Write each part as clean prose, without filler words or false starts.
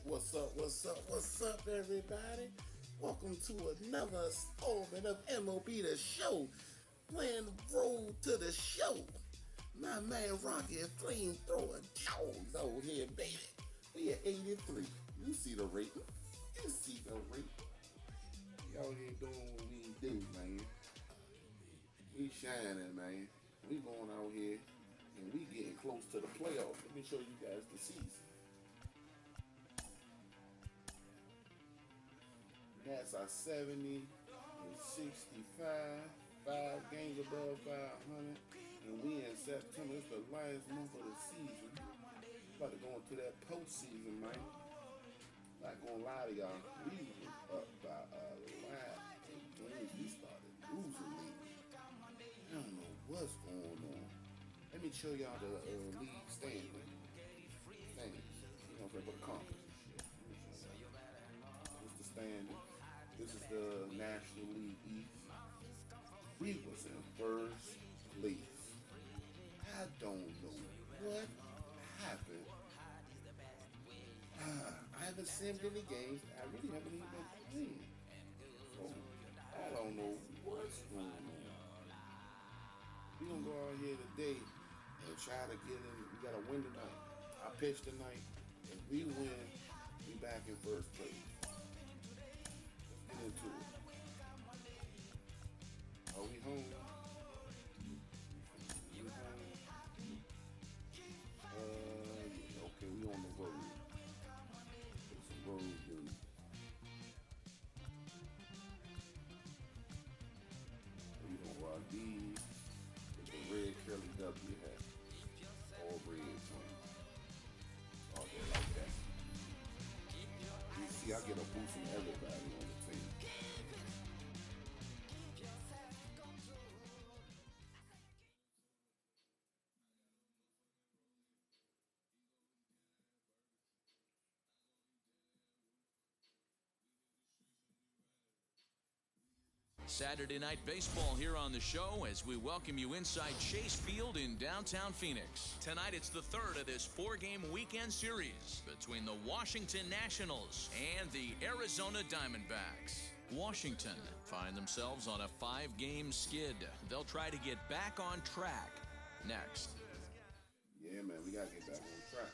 What's up, what's up, what's up, everybody? Welcome to another installment of MLB The Show. Playing the road to the show. My man Rocky is Flamethrower Jones over here, baby. We at 83. You see the rating. You see the rating. We out here doing what we do, man. We shining, man. We going out here and we getting close to the playoffs. Let me show you guys the season. That's our 70 and 65, 5 games above 500, and we in September. It's the last month of the season. About to go into that postseason, man. Not gonna lie to y'all, we was up by a lot of games. We started losing lately. I don't know what's going on. Let me show y'all the league standings. You know what I'm saying, for the conference and shit. What's the standing? This is the National League East. We was in first place. I don't know what happened. I haven't simmed any games. I really haven't even been playing. So I don't know what's going on. We're gonna go out here today and try to get in. We gotta win tonight. I pitch tonight. If we win, we back in first place. Get into it. Are we home? We home? Yeah, okay, we on the road. It's a road dude. We gonna rock these with the red curly W hat. All red joint. All there like that. You see, I get a boost from everybody on the team. Saturday Night Baseball here on the show as we welcome you inside Chase Field in downtown Phoenix. Tonight it's the third of this 4-game weekend series between the Washington Nationals and the Arizona Diamondbacks. Washington find themselves on a 5-game skid. They'll try to get back on track next. Yeah, man, we got to get back on track.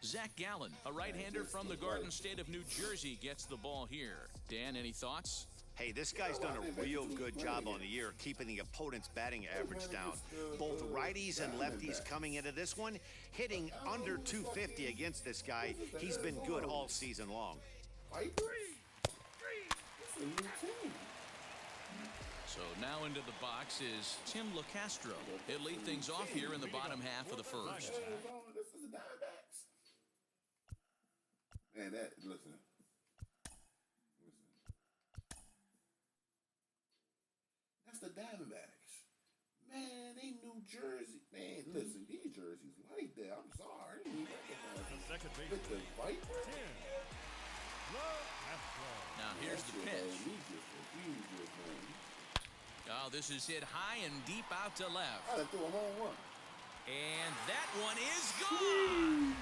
Zach Gallen, a right-hander from the Garden State of New Jersey, gets the ball here. Dan, any thoughts? Hey, this guy's done a real good job on the year keeping the opponent's batting average down. Both righties and lefties coming into this one, hitting under 250 against this guy. He's been good all season long. So now into the box is Tim LaCastro. He'll lead things off here in the bottom half of the first. This is the Diamondbacks. Man, listen. That's the Diamondbacks. Man, they New Jersey. Man, listen, these jerseys like that. I'm sorry. I didn't even recognize them. Second base. With the Viper? Now here's the pitch. Oh, this is hit high and deep out to left. I threw a home run. And that one is gone.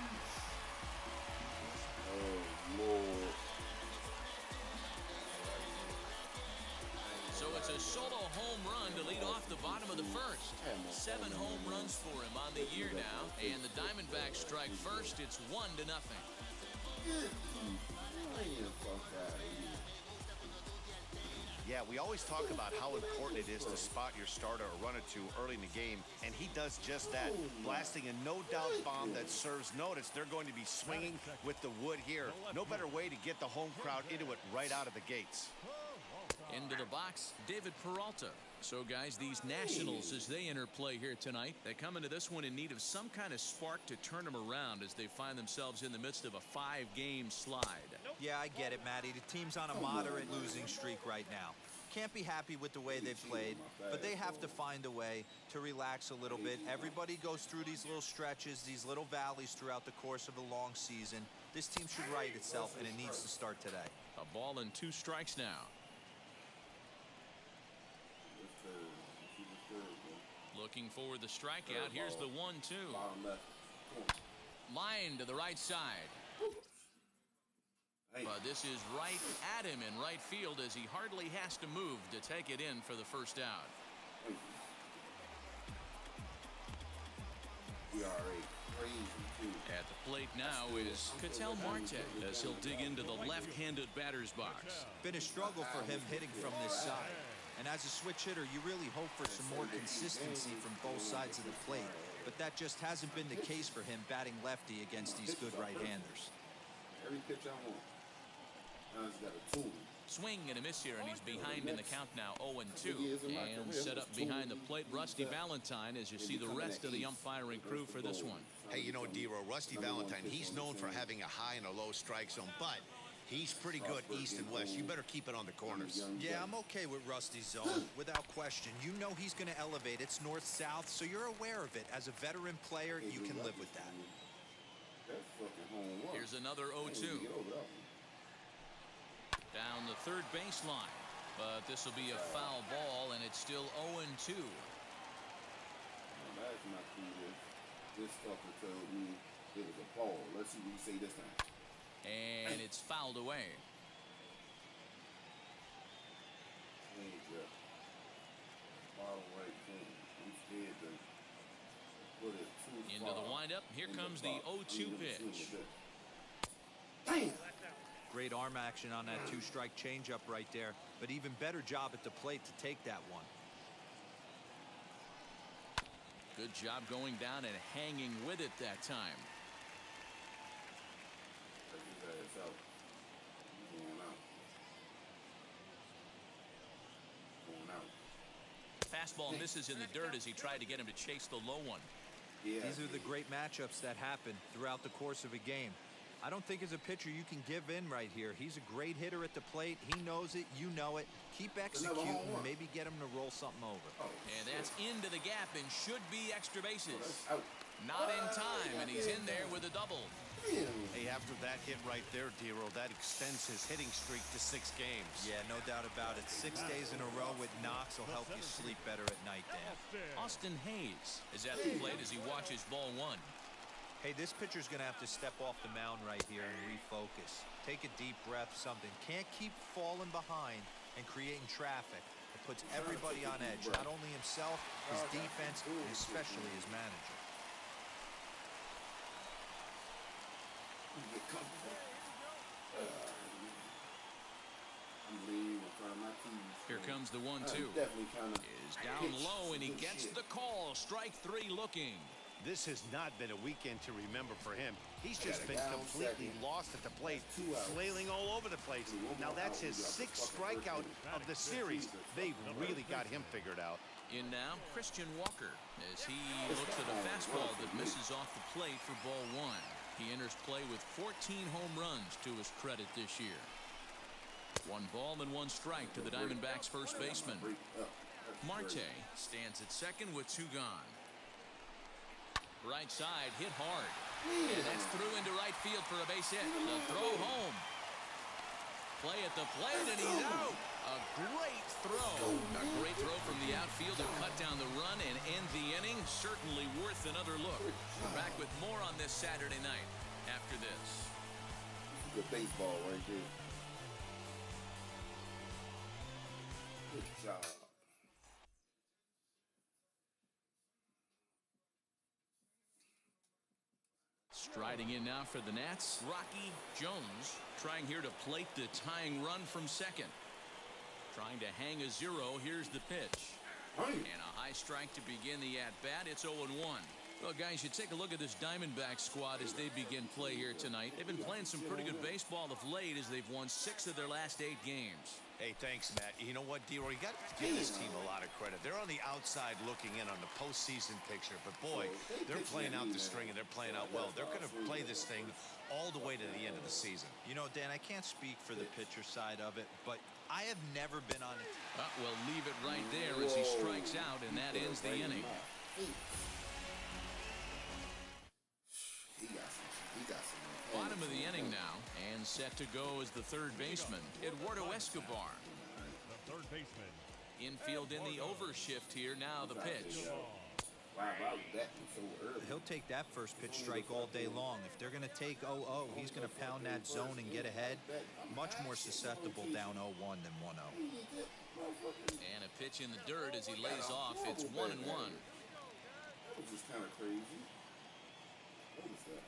Oh, Lord. So it's a solo home run to lead off the bottom of the first. 7 home runs for him on the year now, and the Diamondbacks strike first. It's 1-0. Yeah, we always talk about how important it is to spot your starter or run it to early in the game, and he does just that, blasting a no-doubt bomb that serves notice. They're going to be swinging with the wood here. No better way to get the home crowd into it right out of the gates. Into the box, David Peralta. So, guys, these Nationals, as they enter play here tonight, they come into this one in need of some kind of spark to turn them around as they find themselves in the midst of a 5-game slide. Yeah, I get it, Matty. The team's on a moderate losing streak right now. Can't be happy with the way they've played, but they have to find a way to relax a little bit. Everybody goes through these little stretches, these little valleys throughout the course of a long season. This team should right itself, and it needs to start today. A ball and 2 strikes now. Looking for the strikeout. Here's the 1-2. Line to the right side. But this is right at him in right field as he hardly has to move to take it in for the first out. We are a crazy team. At the plate now is Ketel Marte as he'll dig into the left-handed batter's box. Been a struggle for him hitting from this side. And as a switch hitter, you really hope for some more consistency from both sides of the plate. But that just hasn't been the case for him batting lefty against these good right-handers. Every pitch I want. Now he's got a tool. Swing and a miss here, and he's behind in the count now, 0-2. And set up behind the plate, Rusty Valentine, as you see the rest of the umpiring crew for this one. Hey, you know, D-Row, Rusty Valentine, he's known for having a high and a low strike zone, but he's pretty good east and west. You better keep it on the corners. Yeah, I'm okay with Rusty's zone, without question. You know he's going to elevate. It's north-south, so you're aware of it. As a veteran player, you can live with that. Here's another 0-2. Down the third baseline. But this will be a foul ball, and it's still 0-2. Last night, this fucker told me it was a ball. Let's see what you say this time. And it's fouled away. Into the windup. Here comes the 0-2 pitch. Damn. Great arm action on that two-strike changeup right there, but even better job at the plate to take that one. Good job going down and hanging with it that time. Fastball misses in the dirt as he tried to get him to chase the low one. These are the great matchups that happen throughout the course of a game. I don't think as a pitcher you can give in right here. He's a great hitter at the plate. He knows it. You know it. Keep executing. Maybe get him to roll something over. And that's into the gap and should be extra bases. Not in time, and he's in there with a double. Hey, after that hit right there, D-Row, that extends his hitting streak to 6 games. Yeah, no doubt about it. 6 days in a row with knocks will help you sleep better at night, Dan. Austin Hayes is at the plate as he watches ball 1. Hey, this pitcher's going to have to step off the mound right here and refocus. Take a deep breath, something. Can't keep falling behind and creating traffic. It puts everybody on edge, not only himself, his defense, and especially his manager. Here comes the 1-2. Is down low, and he gets the call. Strike 3 looking. This has not been a weekend to remember for him. He's just been completely lost at the plate, flailing all over the place. Now that's his 6th strikeout of the series. They've really got him figured out. In now, Christian Walker, as he looks at a fastball that misses off the plate for ball 1. He enters play with 14 home runs to his credit this year. 1 ball and 1 strike to the Diamondbacks' first baseman. Marte stands at second with 2 gone. Right side hit hard, and that's through into right field for a base hit. The throw home. Play at the plate, and he's out. A great throw. A great throw from the outfield to cut down the run and end the inning. Certainly worth another look. We're back with more on this Saturday night after this. Good baseball right there. Good job. Striding in now for the Nats, Rocky Jones trying here to plate the tying run from second. Trying to hang a 0. Here's the pitch. And a high strike to begin the at-bat. It's 0-1. Well, guys, you take a look at this Diamondback squad as they begin play here tonight. They've been playing some pretty good baseball of late as they've won 6 of their last 8 games. Hey, thanks, Matt. You know what, D-Roy? You got to give this team a lot of credit. They're on the outside looking in on the postseason picture, but boy, they're playing out the string and they're playing out well. They're going to play this thing all the way to the end of the season. You know, Dan, I can't speak for the pitcher side of it, but I have never been on it. Well, leave it right there as he strikes out, and that ends the inning. Bottom of the inning now, and set to go is the third baseman, Eduardo Escobar. The third baseman. Infield in the overshift here. Now the pitch. Wow, I was batting so early. He'll take that first pitch strike all day long. If they're going to take 0-0, he's going to pound that zone and get ahead. Much more susceptible down 0-1 than 1-0. And a pitch in the dirt as he lays off. It's 1-1. That was just kind of crazy. What was that?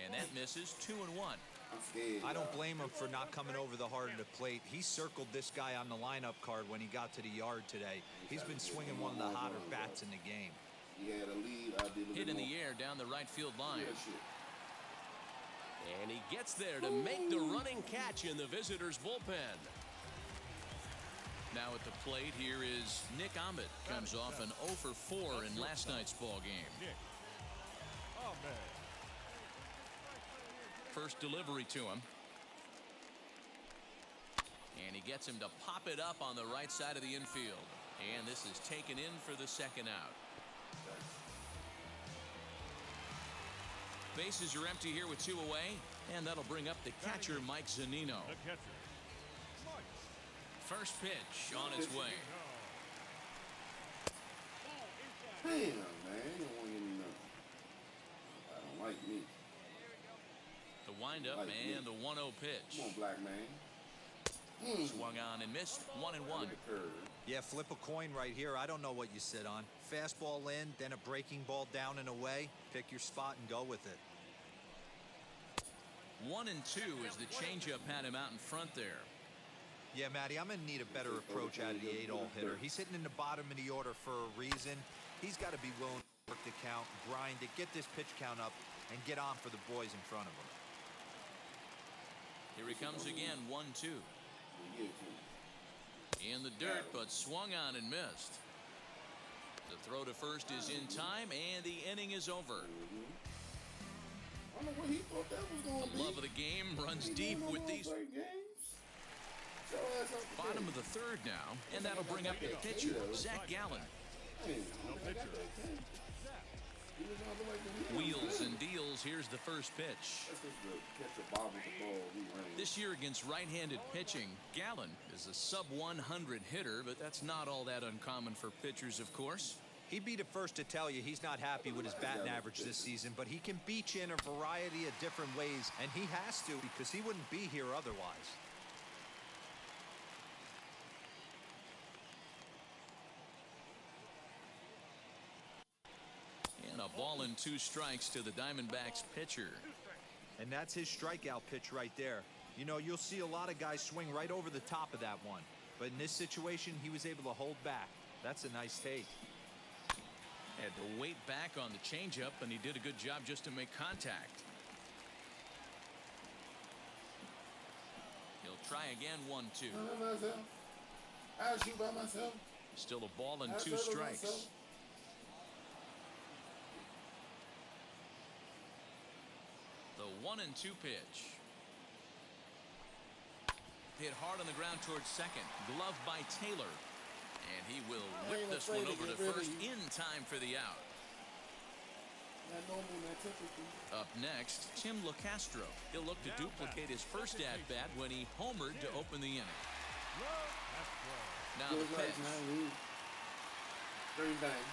And that misses. 2-1. I'm scared. I don't blame him for not coming over the heart of the plate. He circled this guy on the lineup card when he got to the yard today. He's been swinging one of the hotter bats in the game. He had a lead. I did Hit in the air down the right field line. And he gets there to make the running catch in the visitors' bullpen. Now at the plate, here is Nick Ahmed. Comes off an 0 for 4 in last night's ball game. First delivery to him. And he gets him to pop it up on the right side of the infield. And this is taken in for the second out. Bases are empty here with 2 away. And that'll bring up the catcher, Mike Zunino. First pitch on its way. Damn, man. They don't want to give me nothing. I don't like me. The windup Like and the 1-0 pitch. Come on, black man. Swung on and missed. 1-1. Yeah, flip a coin right here. I don't know what you sit on. Fastball in, then a breaking ball down and away. Pick your spot and go with it. 1-2 as the changeup had him out in front there. Yeah, Matty, I'm going to need a better approach out of the 8-all hitter. He's hitting in the bottom of the order for a reason. He's got to be willing to work the count, grind it, get this pitch count up, and get on for the boys in front of him. Here he comes again, 1-2. In the dirt, but swung on and missed. The throw to first is in time, and the inning is over. I don't know what he thought that was going to be. The love of the game runs deep with these. Bottom of the third now, and that'll bring up the pitcher, Zach Gallen. Wheels and deals. Here's the first pitch. This year against right-handed pitching, Gallen is a sub-100 hitter, but that's not all that uncommon for pitchers, of course. He'd be the first to tell you he's not happy with his batting average this season, but he can beat you in a variety of different ways, and he has to because he wouldn't be here otherwise. And a ball and 2 strikes to the Diamondbacks pitcher. And that's his strikeout pitch right there. You know, you'll see a lot of guys swing right over the top of that one. But in this situation, he was able to hold back. That's a nice take. Had to wait back on the changeup, and he did a good job just to make contact. He'll try again, 1-2. I'll shoot by myself. Still a ball and 2 strikes. The 1-2 pitch. Hit hard on the ground towards second. Glove by Taylor. And he will whip this one over to first in time for the out. Up next, Tim LeCastro. He'll look to duplicate his first at-bat when he homered to open the inning. Now the pitch. Very bang.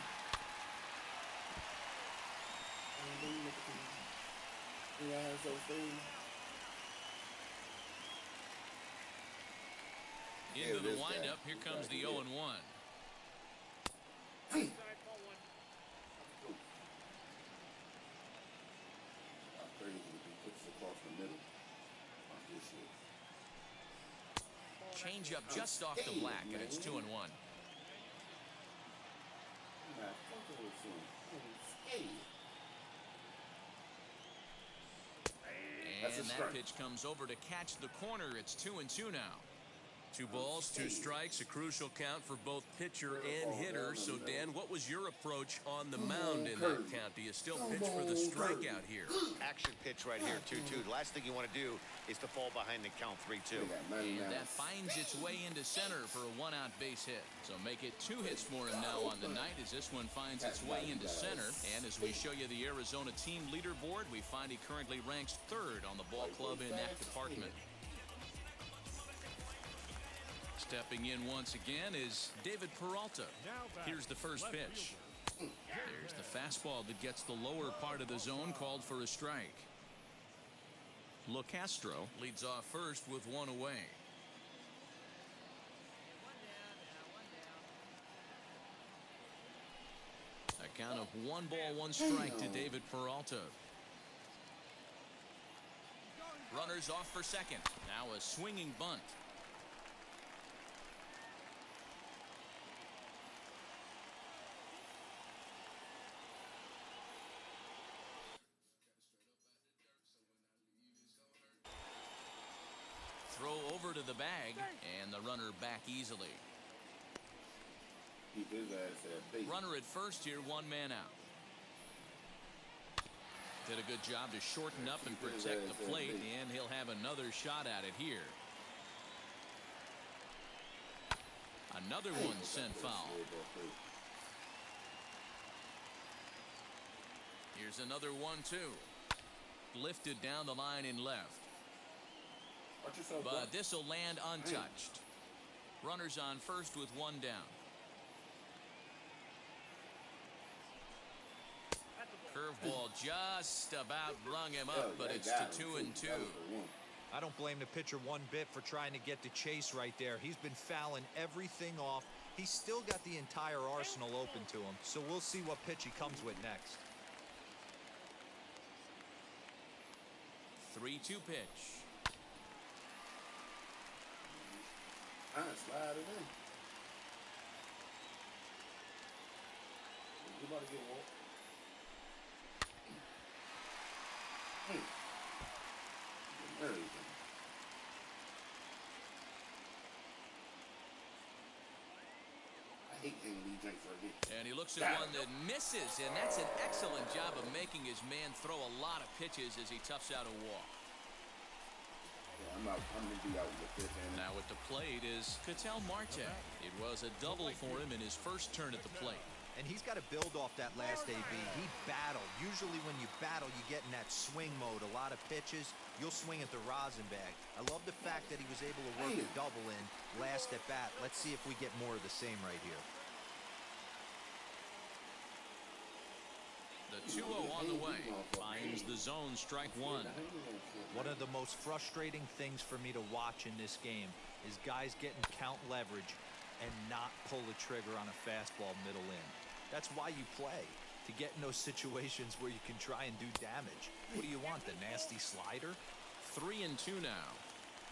Into the windup. Here comes the 0-1. Change up just off the black, and it's 2-1. And that pitch comes over to catch the corner. It's 2-2 now. 2 balls, 2 strikes, a crucial count for both pitcher and hitter. So, Dan, what was your approach on the mound in that count? Do you still pitch for the strikeout here? Action pitch right here, 2-2. The last thing you want to do is to fall behind the count 3-2. And that finds its way into center for a 1-out base hit. So make it 2 hits for him now on the night as this one finds its way into center. And as we show you the Arizona team leaderboard, we find he currently ranks 3rd on the ball club in that department. Stepping in once again is David Peralta. Here's the first pitch. There's the fastball that gets the lower part of the zone, called for a strike. LoCastro leads off first with one away. A count of 1 ball, 1 strike to David Peralta. Runners off for second. Now a swinging bunt. Throw over to the bag, and the runner back easily. Keep his ass at base. Runner at first here, 1 man out. Did a good job to shorten up and protect the plate, and he'll have another shot at it here. Another one sent foul. Here's another 1-2. Lifted down the line in left. But this will land untouched. Runners on first with 1 down. Curveball just about rung him up, but it's to 2-2. I don't blame the pitcher one bit for trying to get the chase right there. He's been fouling everything off. He's still got the entire arsenal open to him, so we'll see what pitch he comes with next. 3-2 pitch. Slide it in. You about to get walked. Everything. I hate hanging these drinks right here. And he looks at one that misses, and that's an excellent job of making his man throw a lot of pitches as he toughs out a walk. I'm going to be out with this. Now at the plate is Ketel Marte. It was a double for him in his first turn at the plate. And he's got to build off that last AB. He battled. Usually when you battle, you get in that swing mode. A lot of pitches, you'll swing at the rosin bag. I love the fact that he was able to work a double in last at bat. Let's see if we get more of the same right here. The 2-0 on the way. Finds the zone, strike 1. One of the most frustrating things for me to watch in this game is guys getting count leverage and not pull the trigger on a fastball middle in. That's why you play, to get in those situations where you can try and do damage. What do you want, the nasty slider? 3-2 now.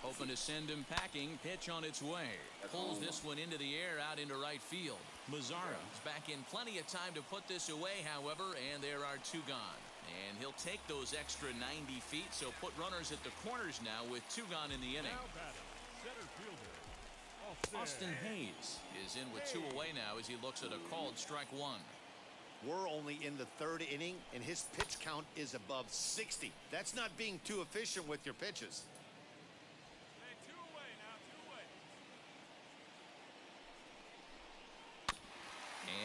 Hoping to send him packing. Pitch on its way. Pulls this one into the air out into right field. Mazzara is back in plenty of time to put this away, however, and there are 2 gone. And he'll take those extra 90 feet, so put runners at the corners now with 2 gone in the inning. Austin Hayes is in with 2 away now as he looks at a called strike 1. We're only in the 3rd inning, and his pitch count is above 60. That's not being too efficient with your pitches.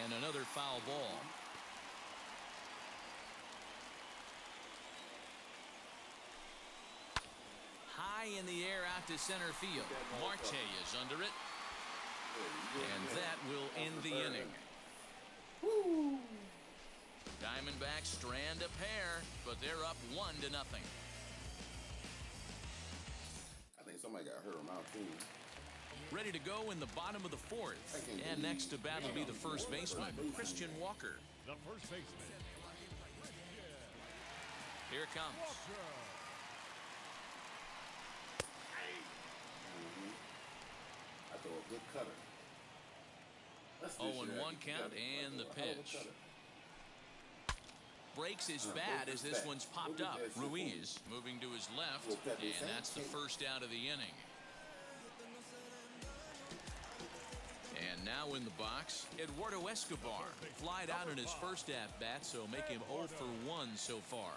And another foul ball. High in the air out to center field. Marte is under it. And that will end the inning. Diamondbacks strand a pair, but they're up 1-0. I think somebody got hurt on our team. Ready to go in the bottom of the 4th. And next to bat will be the first baseman, Christian Walker. The first baseman. Here it comes. I throw a good cutter. 0-1 count and the pitch. Breaks his bat as this one's popped up. Ruiz moving to his left, and that's the first out of the inning. And now in the box, Eduardo Escobar flied out in his first at-bat, so make him 0 for 1 so far.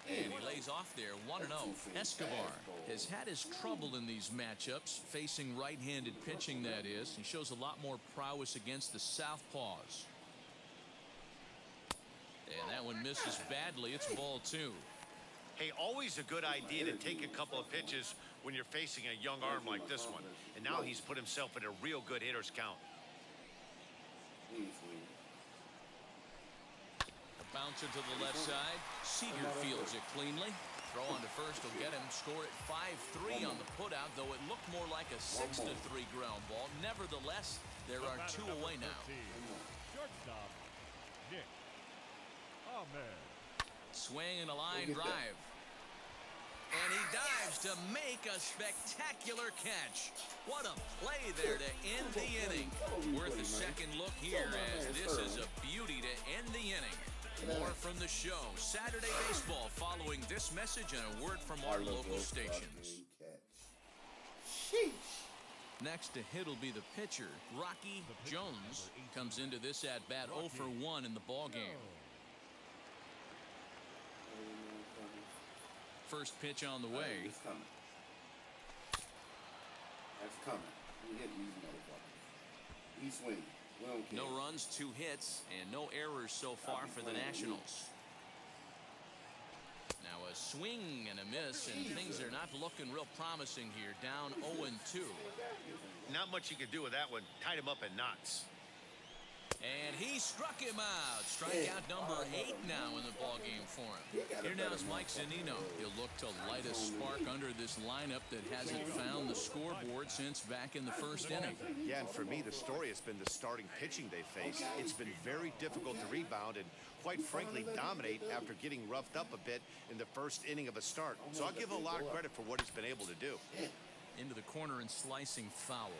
And he lays off there, 1-0. Escobar has had his trouble in these matchups, facing right-handed pitching, that is. He shows a lot more prowess against the southpaws. And that one misses badly. It's ball 2. Hey, always a good idea to take a couple of pitches when you're facing a young arm like this one. And now he's put himself in a real good hitter's count. A bouncer to the left side. Seager fields it cleanly. Throw on to first will get him. Score at 5-3 on the putout, though it looked more like a 6-3 ground ball. Nevertheless, there are 2 away now. Shortstop, Nick. Ahmed. Swing and a line drive. And he dives to make a spectacular catch. What a play there to end the inning. Worth a second look here, as this is a beauty to end the inning. More from the show. Saturday baseball following this message and a word from our local stations. Next to hit will be the pitcher. Rocky Jones comes into this at-bat 0 for 1 in the ballgame. First pitch on the way. It's coming. That's coming. We hit these motherfuckers. He swing. No runs, 2 hits, and no errors so far for the Nationals. Now a swing and a miss, and things are not looking real promising here. Down 0-2. Not much you can do with that one. Tied him up in knots. And he struck him out. Strikeout number 8 now in the ballgame for him. Here now is Mike Zunino. He'll look to light a spark under this lineup that hasn't found the scoreboard since back in the first inning. Yeah, and for me, the story has been the starting pitching they face. It's been very difficult to rebound and, quite frankly, dominate after getting roughed up a bit in the first inning of a start. So I'll give him a lot of credit for what he's been able to do. Into the corner and slicing foul.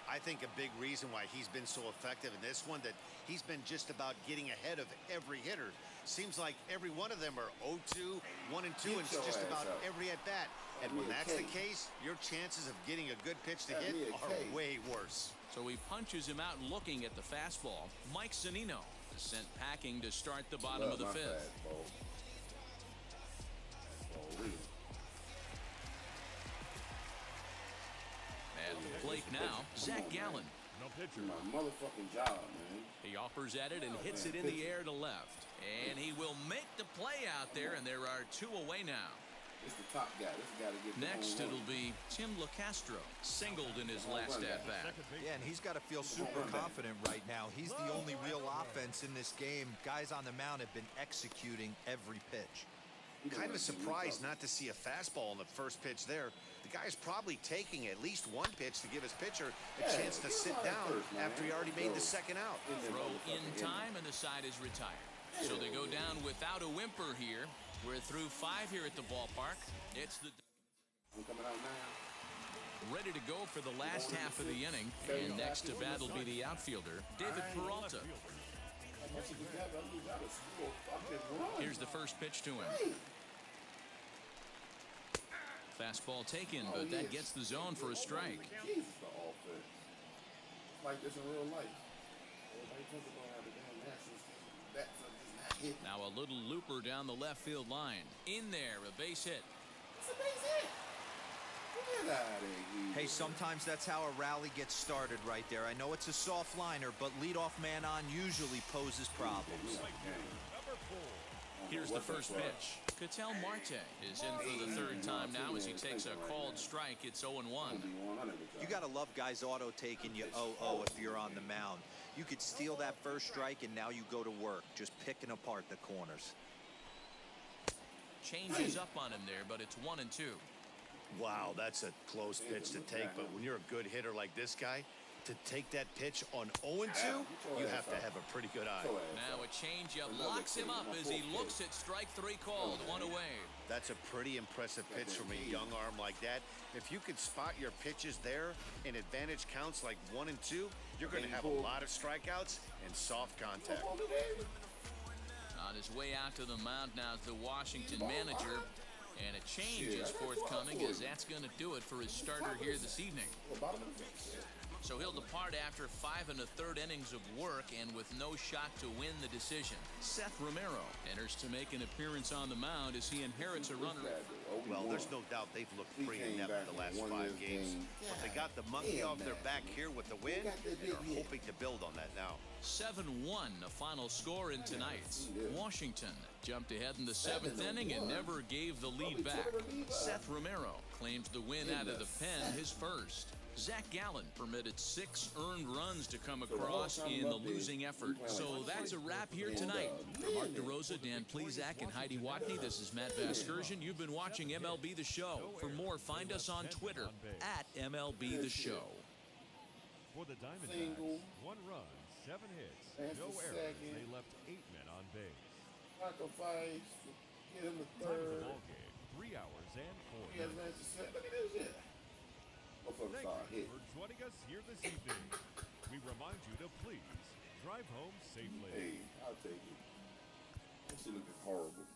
I think a big reason why he's been so effective in this one, that he's been just about getting ahead of every hitter. Seems like every one of them are 0-2, 1-2, and it's just about every at-bat. And when that's the case, your chances of getting a good pitch to hit are way worse. So he punches him out looking at the fastball. Mike Zunino is sent packing to start the bottom of the 5th. At the plate now, Zach Gallen. No pitcher. My motherfucking job, man. He offers at it and hits it in the air to left. And he will make the play out there, and there are 2 away now. It's the top guy. This got to get Next, it'll be Tim LaCastro, singled in his last at-bat. Yeah, and he's got to feel super confident right now. He's the only real offense in this game. Guys on the mound have been executing every pitch. Kind of surprised not to see a fastball on the first pitch there. The guy's probably taking at least 1 pitch to give his pitcher a chance to sit down after he already made the second out. Throw in time, and the side is retired. So they go down without a whimper here. We're through 5 here at the ballpark. It's the ready to go for the last half of the inning. And next to bat will be the outfielder, David Peralta. Here's the first pitch to him. Fastball taken, but that gets the zone for a strike. Like this in real life. Now a little looper down the left field line. In there, a base hit. It's a base hit. Get out of here. Hey, sometimes that's how a rally gets started right there. I know it's a soft liner, but leadoff man on usually poses problems. Here's the first pitch. Ketel Marte is in for the 3rd time now as he takes a called strike. It's 0-1. You got to love guys auto taking you 0-0 if you're on the mound. You could steal that first strike, and now you go to work, just picking apart the corners. Changes up on him there, but it's 1-2. Wow, that's a close pitch to take, but when you're a good hitter like this guy, to take that pitch on 0-2, you have to have a pretty good eye. Now a changeup locks him up as he looks at strike 3 called, 1 away. That's a pretty impressive pitch from a young arm like that. If you could spot your pitches there in advantage counts like 1 and 2, you're going to have a lot of strikeouts and soft contact. On his way out to the mound now is the Washington manager. And a change is forthcoming, as that's going to do it for his starter here this evening. So he'll depart after 5 1/3 innings of work and with no shot to win the decision. Seth Romero enters to make an appearance on the mound as he inherits a runner. Well, there's no doubt they've looked pretty inept the last 5 games. But they got the monkey off their back here with the win, and are hoping to build on that now. 7-1, the final score in tonight's. Washington jumped ahead in the 7th inning and never gave the lead back. Seth Romero claims the win out of the pen, his first. Zach Gallen permitted 6 earned runs to come across in the losing effort. So that's a wrap here tonight. For Mark DeRosa, Dan Plezak, and Heidi Watney, this is Matt Vasgersian. You've been watching MLB The Show. For more, find us on Twitter at MLB The Show. For the Diamondbacks, 1 run, 7 hits, no errors. They left 8 men on base. Sacrifice, get him the Time of the third. ball game, 3 hours and 4 He has minutes. 97. Look at this shit. Motherfucker Thank started you hit. for joining us here this evening. We remind you to please drive home safely. Hey, I'll take it. That shit looking horrible.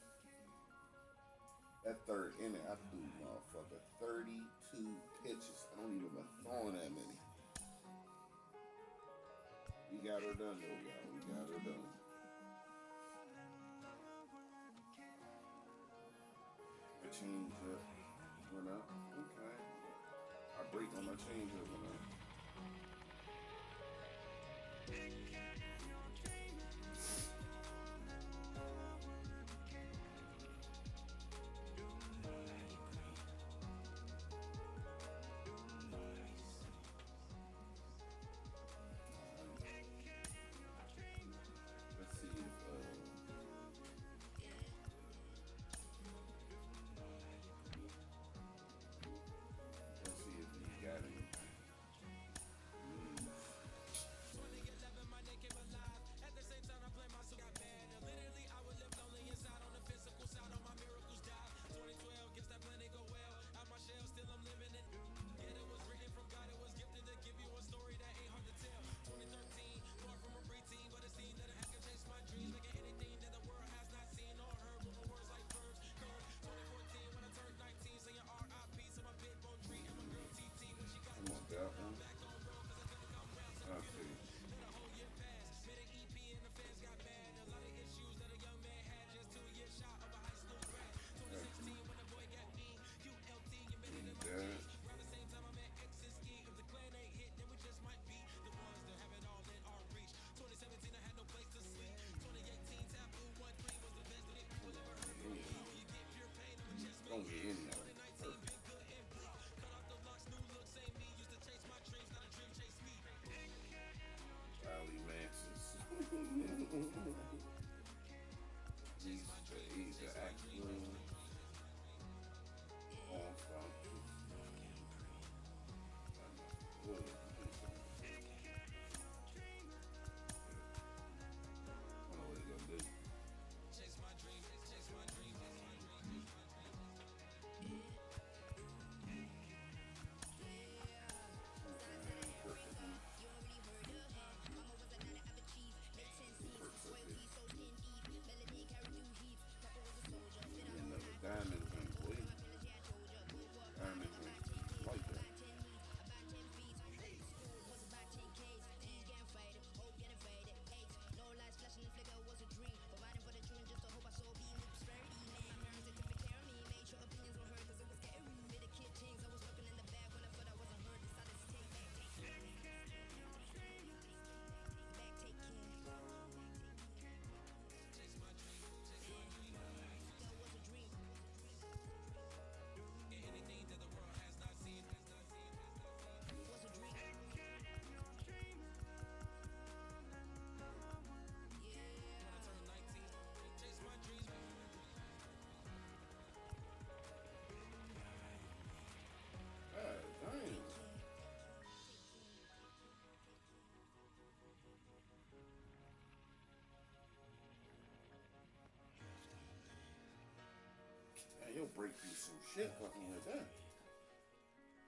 That third inning, I threw, motherfucker, 32 pitches. I don't even been throwing that many. We got her done, though, y'all. We got her done. My change up went up. Okay. I break on my change up went up. Let's see if he got any. Come on, that one. I'll see. Don't get any of it. Perfect. Valley Maxes. He's the actual all stop. I know what he's gonna do. Diamond went away. Diamond went like that. He'll break you some shit fucking with that.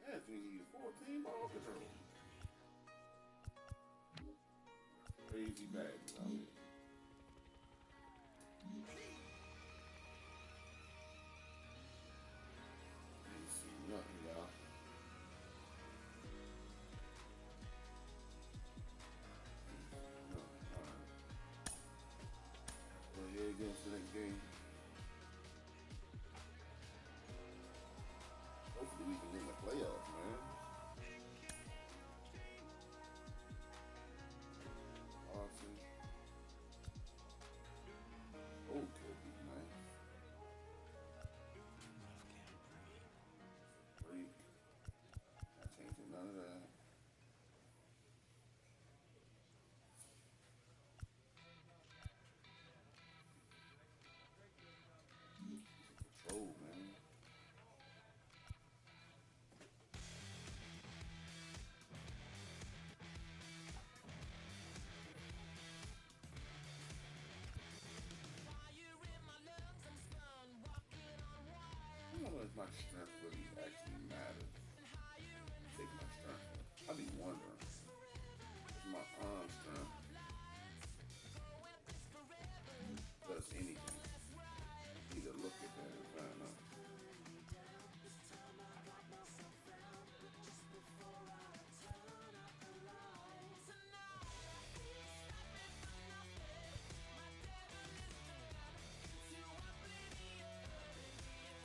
That's when you use 14 ball control. Crazy bad out here. Ain't see nothing, y'all. Well, here he goes to that game. Hopefully we can win the playoffs, man. Awesome. my strength really actually matters. Take my strength. I be wondering. If my arm strength does anything. Need to look at that and find out.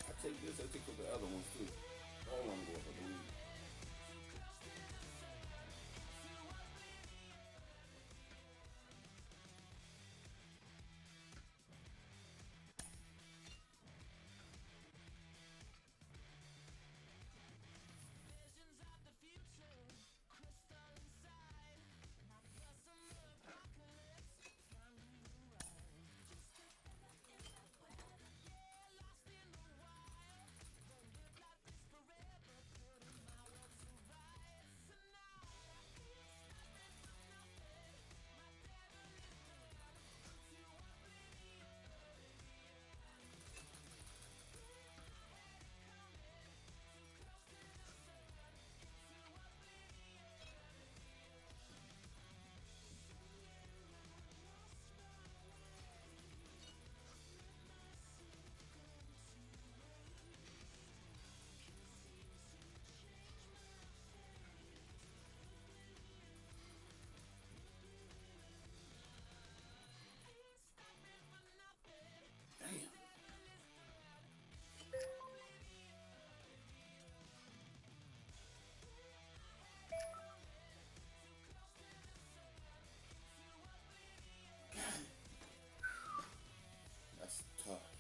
I take this, I take the other ones too. All of them go up, I believe. That's tough.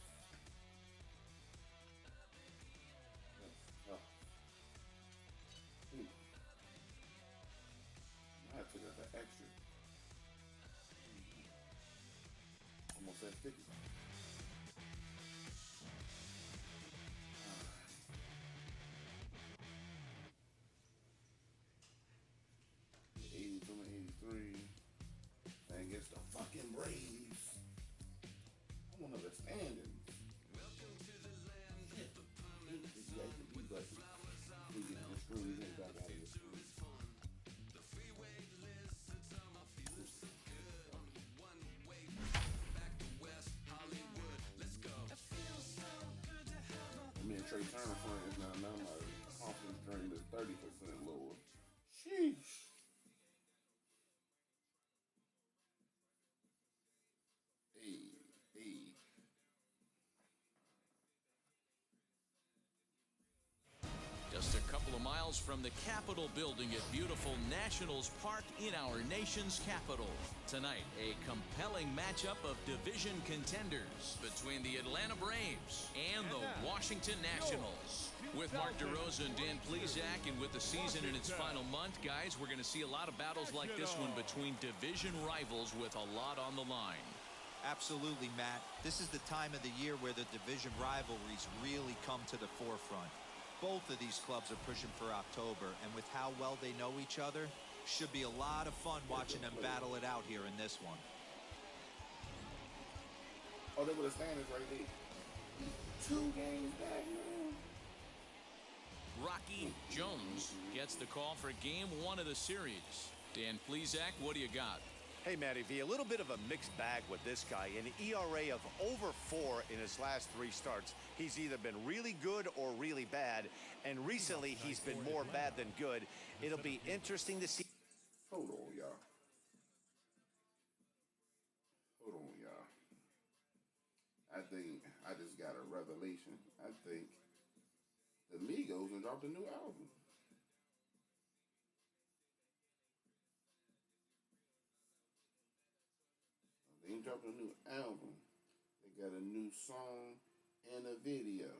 That's tough. I took out the extra. Almost at 50. From 83 against the fucking Braves. I want to understand it. Welcome to the land of the we get the screw, we get back out of here. The freeway listens on my feelings so good. One way back to West Hollywood. Let's go. It feels so good to have me and Trey Turner friends now my confidence drain is 30% lower. Sheesh. Just a couple of miles from the Capitol building at beautiful Nationals Park in our nation's capital. Tonight, a compelling matchup of division contenders between the Atlanta Braves and the Washington Nationals. With Mark DeRosa and Dan Plesac, and with the season in its final month, guys, we're going to see a lot of battles like this one between division rivals with a lot on the line. Absolutely, Matt. This is the time of the year where the division rivalries really come to the forefront. Both of these clubs are pushing for October, and with how well they know each other, should be a lot of fun watching them battle it out here in this one. Oh, they were the standings right there. 2 games back, man. Rocky Jones gets the call for game 1 of the series. Dan Plesac, what do you got? Hey, Matty V, a little bit of a mixed bag with this guy. An ERA of over 4 in his last 3 starts. He's either been really good or really bad, and recently he's been more bad than good. It'll be interesting to see. Hold on, y'all. Hold on, y'all. I think I just got a revelation. I think the Migos have dropped a new album. They ain't dropped a new album. They got a new song and a video.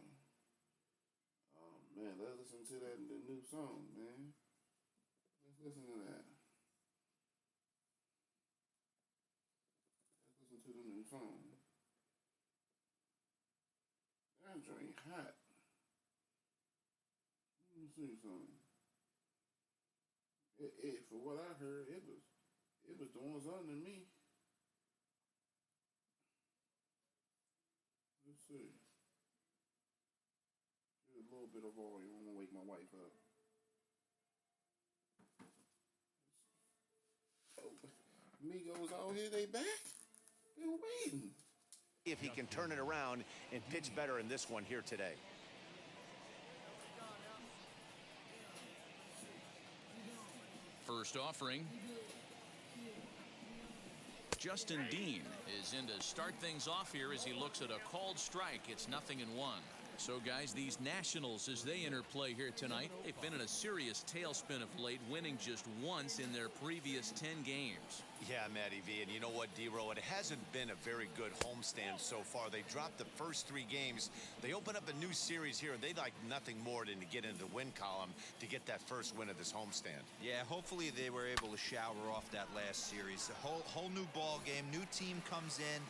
Oh man, let's listen to that the new song, man. Let's listen to that. Let's listen to the new song. That joint hot. Let me see something. For what I heard, it was doing something to me. Let's see. Good bit of volume. I'm gonna wake my wife up. Oh, Migos out here, they back? Been waiting. If he can turn it around and pitch better in this one here today. First offering. Justin Dean is in to start things off here as he looks at a called strike. It's 0-1. So, guys, these Nationals, as they interplay here tonight, they've been in a serious tailspin of late, winning just once in their previous 10 games. Yeah, Matty V, and you know what, D-Row? It hasn't been a very good homestand so far. They dropped the first 3 games. They open up a new series here, and they'd like nothing more than to get into the win column to get that first win of this homestand. Yeah, hopefully they were able to shower off that last series. A whole new ball game, new team comes in,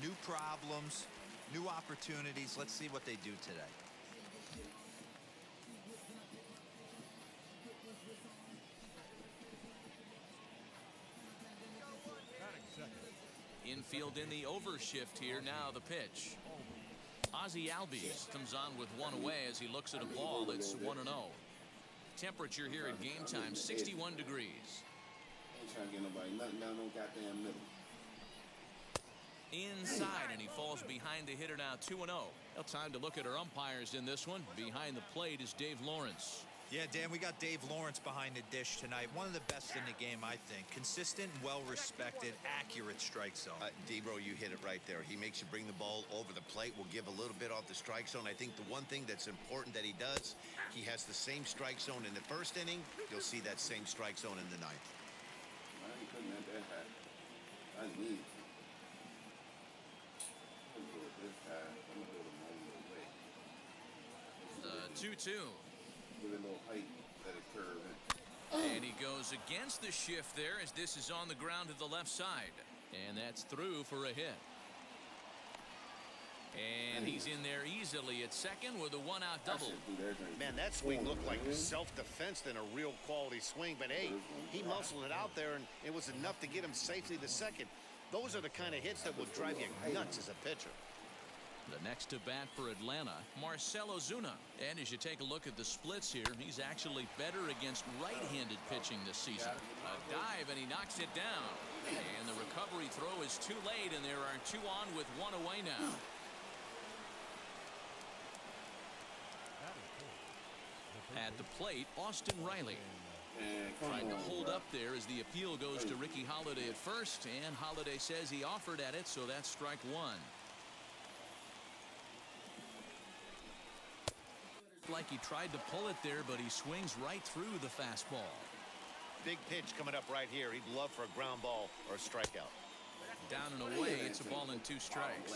new problems, new opportunities. Let's see what they do today. Infield in the overshift here. Now the pitch. Ozzie Albies comes on with one away as he looks at a ball that's 1-0. Temperature here at game time, 61 degrees. Ain't trying to get nobody nothing down no goddamn middle. Inside, and he falls behind the hitter now, 2-0. Now time to look at our umpires in this one. Behind the plate is Dave Lawrence. Yeah, Dan, we got Dave Lawrence behind the dish tonight. One of the best in the game, I think. Consistent, well-respected, accurate strike zone. D-Bro, you hit it right there. He makes you bring the ball over the plate. Will give a little bit off the strike zone. I think the one thing that's important that he does, he has the same strike zone in the first inning. You'll see that same strike zone in the ninth. I ain't putting that high. I need to. I'm gonna go this high. I'm gonna go the way. The 2-2. With a little height, let it curve in. And he goes against the shift there as this is on the ground to the left side. And that's through for a hit. And he's in there easily at second with a one-out double. Man, that swing looked like self-defense than a real quality swing. But, hey, he muscled it out there, and it was enough to get him safely to second. Those are the kind of hits that will drive you nuts as a pitcher. The next to bat for Atlanta, Marcell Ozuna. And as you take a look at the splits here, he's actually better against right-handed pitching this season. A dive, and he knocks it down. And the recovery throw is too late, and there are 2 on with 1 away now. At the plate, Austin Riley. Tried to hold up there as the appeal goes to Ricky Holiday at first, and Holiday says he offered at it, so that's strike 1. Like he tried to pull it there, but he swings right through the fastball. Big pitch coming up right here. He'd love for a ground ball or a strikeout. Down and away, it's a ball and 2 strikes.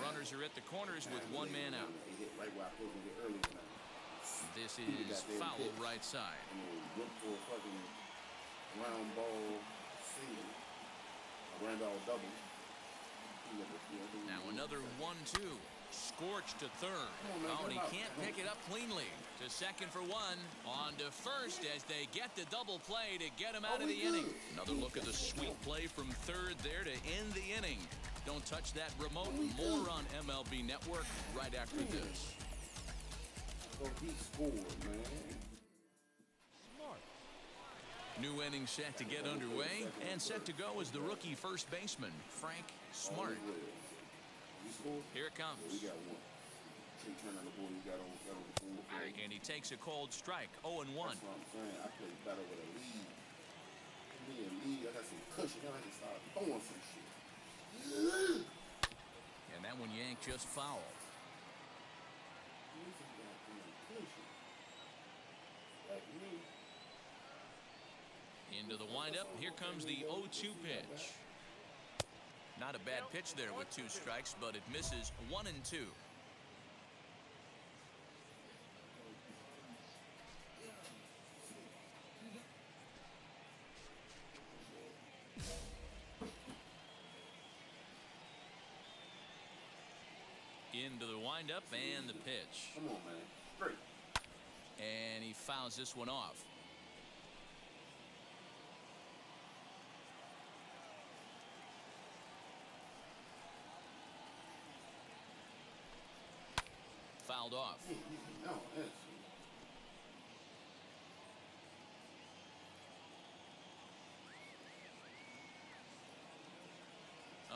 Runners are at the corners with 1 man out. This is foul right side. Round ball single, ground ball double. Now another 1-2. Scorched to third. Oh, and he can't pick it up cleanly. To second for 1. On to first as they get the double play to get him out of the inning. Another look at the sweet play from third there to end the inning. Don't touch that remote. More on MLB Network right after this. Oh, he scored, man. New inning set to get underway, and set to go is the rookie first baseman, Frank Smart. Here it comes. We got one. Turn on the board. We got on the board. And he takes a cold strike, 0-1. That's what I'm saying. I play better with a lead. Me and lead, I got some cushion. I can start throwing some shit. And that one yanked just foul. Into the windup. Here comes the 0-2 pitch. Not a bad pitch there with 2 strikes, but it misses 1 and 2. Into the windup and the pitch. Come on, man. Straight. And he fouls this one off. Fouled off. No, that's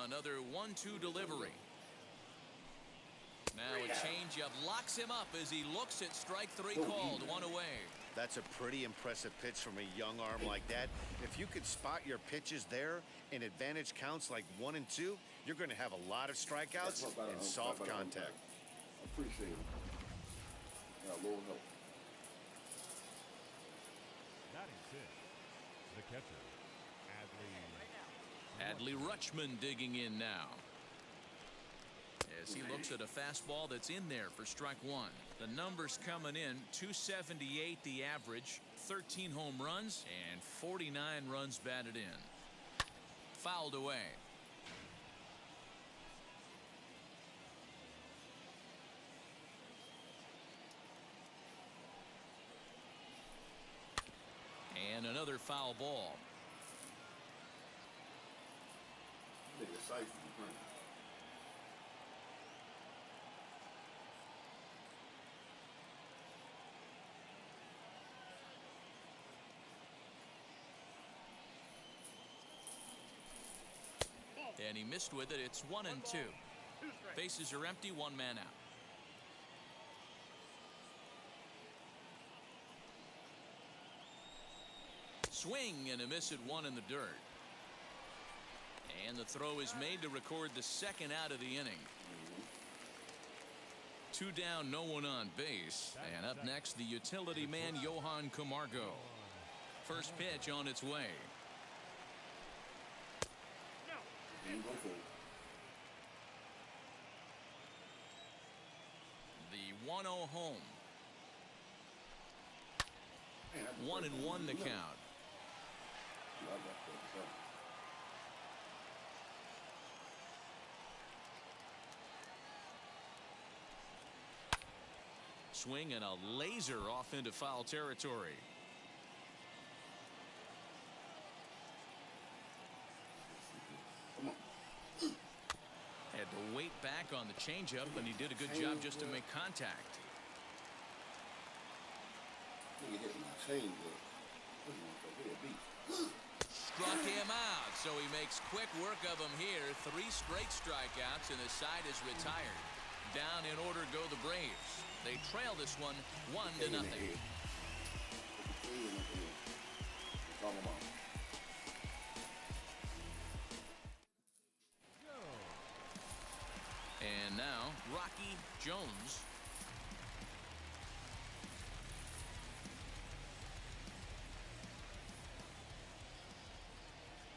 Another 1-2 delivery. Now a changeup locks him up as he looks at strike three called. One away. That's a pretty impressive pitch from a young arm like that. If you could spot your pitches there in advantage counts like 1 and 2, you're going to have a lot of strikeouts and soft contact. Appreciate it. Yeah, Lord help. Batting sixth, the catcher, Adley Rutschman digging in now. As he looks at a fastball that's in there for strike one. The numbers coming in, 278 the average, 13 home runs, and 49 runs batted in. Fouled away. And another foul ball. And he missed with it. It's 1 and 2. Bases are empty, one man out. Swing and a miss at one in the dirt. And the throw is made to record the second out of the inning. 2 down, no one on base. And up next, the utility man, Johan Camargo. First pitch on its way. The 1-0 home. 1-1 the count. Swing and a laser off into foul territory. Had to wait back on the changeup, and he did a good job just to make contact. Struck him out, so he makes quick work of him here. 3 straight strikeouts, and the side is retired. Down in order go the Braves. They trail this one 1-0. And now Rocky Jones.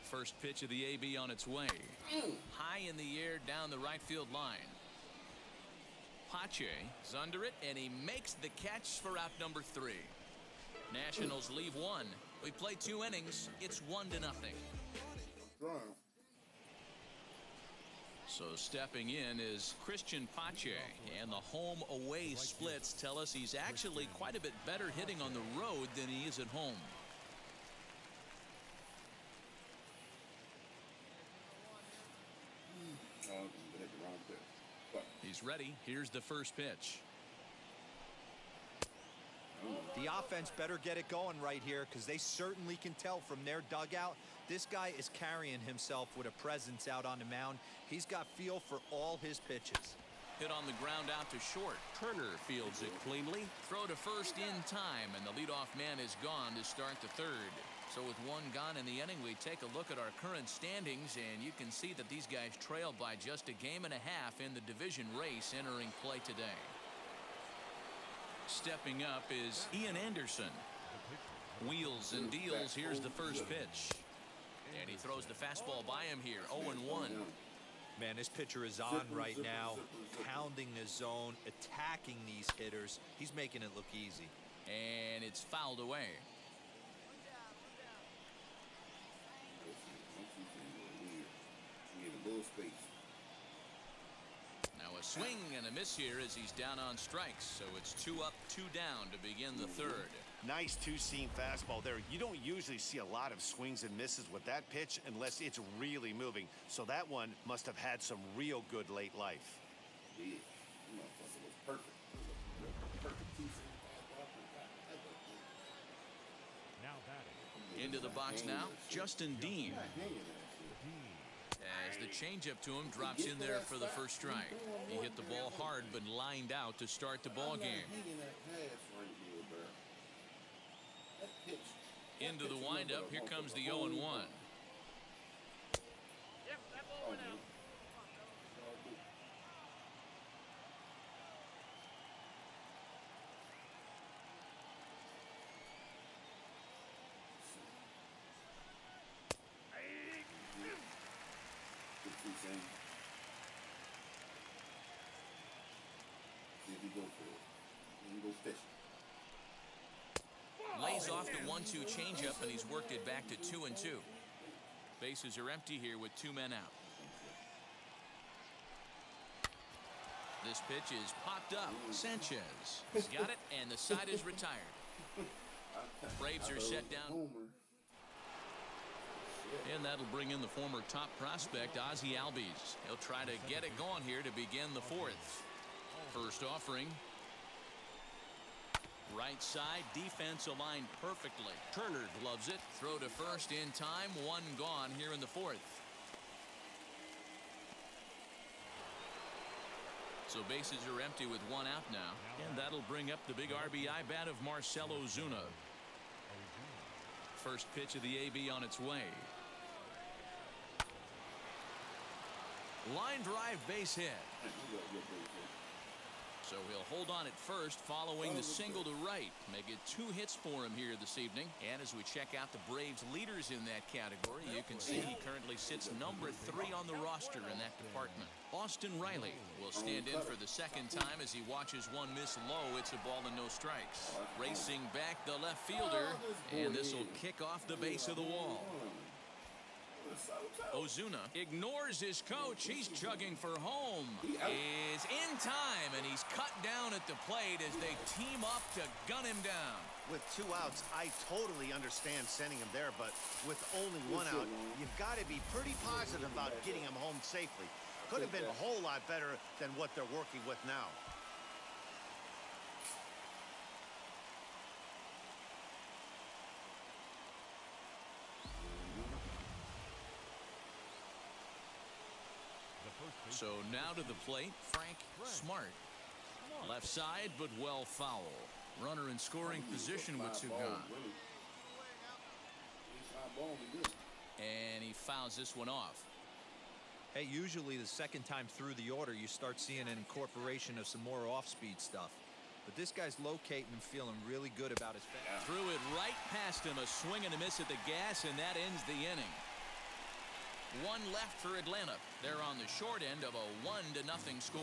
First pitch of the AB on its way. High in the air down the right field line. Pache is under it, and he makes the catch for out number 3. Nationals leave 1. We play 2 innings. It's 1-0. So stepping in is Christian Pache, and the home-away splits tell us he's actually quite a bit better hitting on the road than he is at home. He's ready. Here's the first pitch. The offense better get it going right here, because they certainly can tell from their dugout this guy is carrying himself with a presence out on the mound. He's got feel for all his pitches. Hit on the ground out to short. Turner fields it cleanly. Throw to first in time, and the leadoff man is gone to start the third. So with 1 gone in the inning, we take a look at our current standings, and you can see that these guys trail by just a game and a half in the division race entering play today. Stepping up is Ian Anderson. Wheels and deals. Here's the first pitch. And he throws the fastball by him here. 0-1. Man, this pitcher is on right now, pounding the zone, attacking these hitters. He's making it look easy. And it's fouled away. Now a swing and a miss here as he's down on strikes. So it's 2 up, 2 down to begin the third. Nice 2-seam fastball there. You don't usually see a lot of swings and misses with that pitch unless it's really moving. So that one must have had some real good late life. Yeah, perfect. Now batting. Into the box now, Justin Dean. As the changeup to him drops in there for the first strike. He hit the ball hard but lined out to start the ball game. Into the windup, here comes the 0-1. Lays off the 1-2 changeup, and he's worked it back to 2-2. Bases are empty here with 2 men out. This pitch is popped up. Sanchez has got it, and the side is retired. Braves are set down. And that'll bring in the former top prospect, Ozzie Albies. He'll try to get it going here to begin the 4th. First offering. Right side, defense aligned perfectly. Turner gloves it. Throw to first in time. 1 gone here in the 4th. So bases are empty with 1 out now. And that'll bring up the big RBI bat of Marcell Ozuna. First pitch of the AB on its way. Line drive base hit. So he'll hold on at first following the single to right. Make it 2 hits for him here this evening. And as we check out the Braves leaders in that category, you can see he currently sits number 3 on the roster in that department. Austin Riley will stand in for the second time as he watches one miss low. It's a ball and no strikes. Racing back the left fielder, and this will kick off the base of the wall. Ozuna ignores his coach. He's chugging for home. Is in time, and he's cut down at the plate as they team up to gun him down. With 2 outs, I totally understand sending him there, but with only 1 out, you've got to be pretty positive about getting him home safely. Could have been a whole lot better than what they're working with now. So now to the plate, Frank Smart. Left side, but well foul. Runner in scoring position with 2 gone. And he fouls this one off. Hey, usually the second time through the order, you start seeing an incorporation of some more off-speed stuff. But this guy's locating and feeling really good about his fast. Threw it right past him, a swing and a miss at the gas, and that ends the inning. 1 left for Atlanta. They're on the short end of a 1-0 score.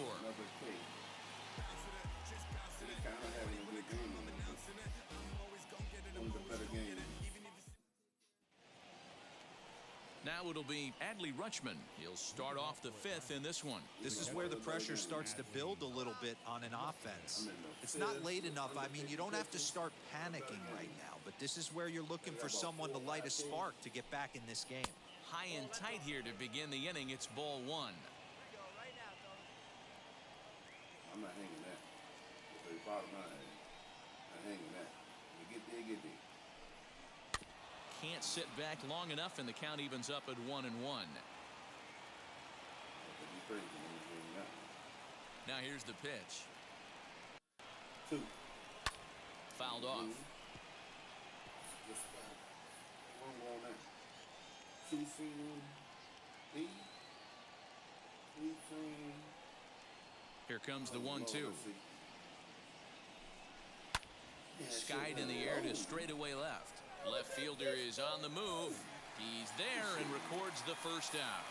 Now it'll be Adley Rutschman. He'll start off the 5th in this one. This is where the pressure starts to build a little bit on an offense. It's not late enough. I mean, you don't have to start panicking right now, but this is where you're looking for someone to light a spark to get back in this game. High and tight here to begin the inning. It's ball 1. I'm not hanging that. The bottom line, I'm hanging that. You get there, get there. Can't sit back long enough, and the count evens up at 1-1. Now here's the pitch. 2. Fouled off. Just 1 on that. 2 single. 3 single. Here comes the 1-2. Skied in the air to straightaway left. Left fielder is on the move. He's there and records the first out.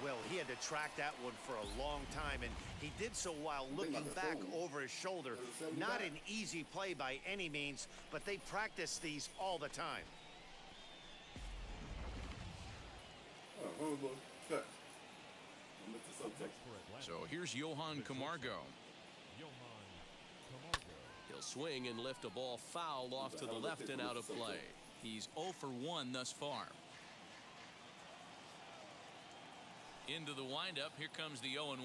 Well, he had to track that one for a long time, and he did so while looking back over his shoulder. Not an easy play by any means, but they practice these all the time. So here's Johan Camargo. He'll swing and lift a ball foul off to the left and out of play. He's 0 for 1 thus far. Into the windup, here comes the 0-1.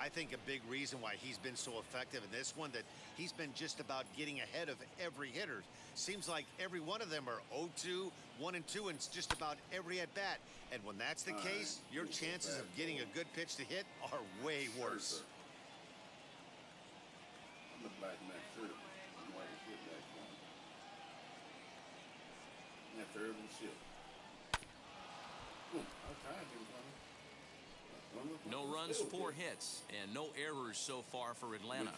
I think a big reason why he's been so effective in this one, that he's been just about getting ahead of every hitter. Seems like every one of them are 0-2, 1-2, and it's just about every at-bat. And when that's the case, your chances of getting a good pitch to hit are way worse. I'm a black man, sure. I'm going to hit that one. That's urban shit. I tried to No runs, 4 hits, and no errors so far for Atlanta.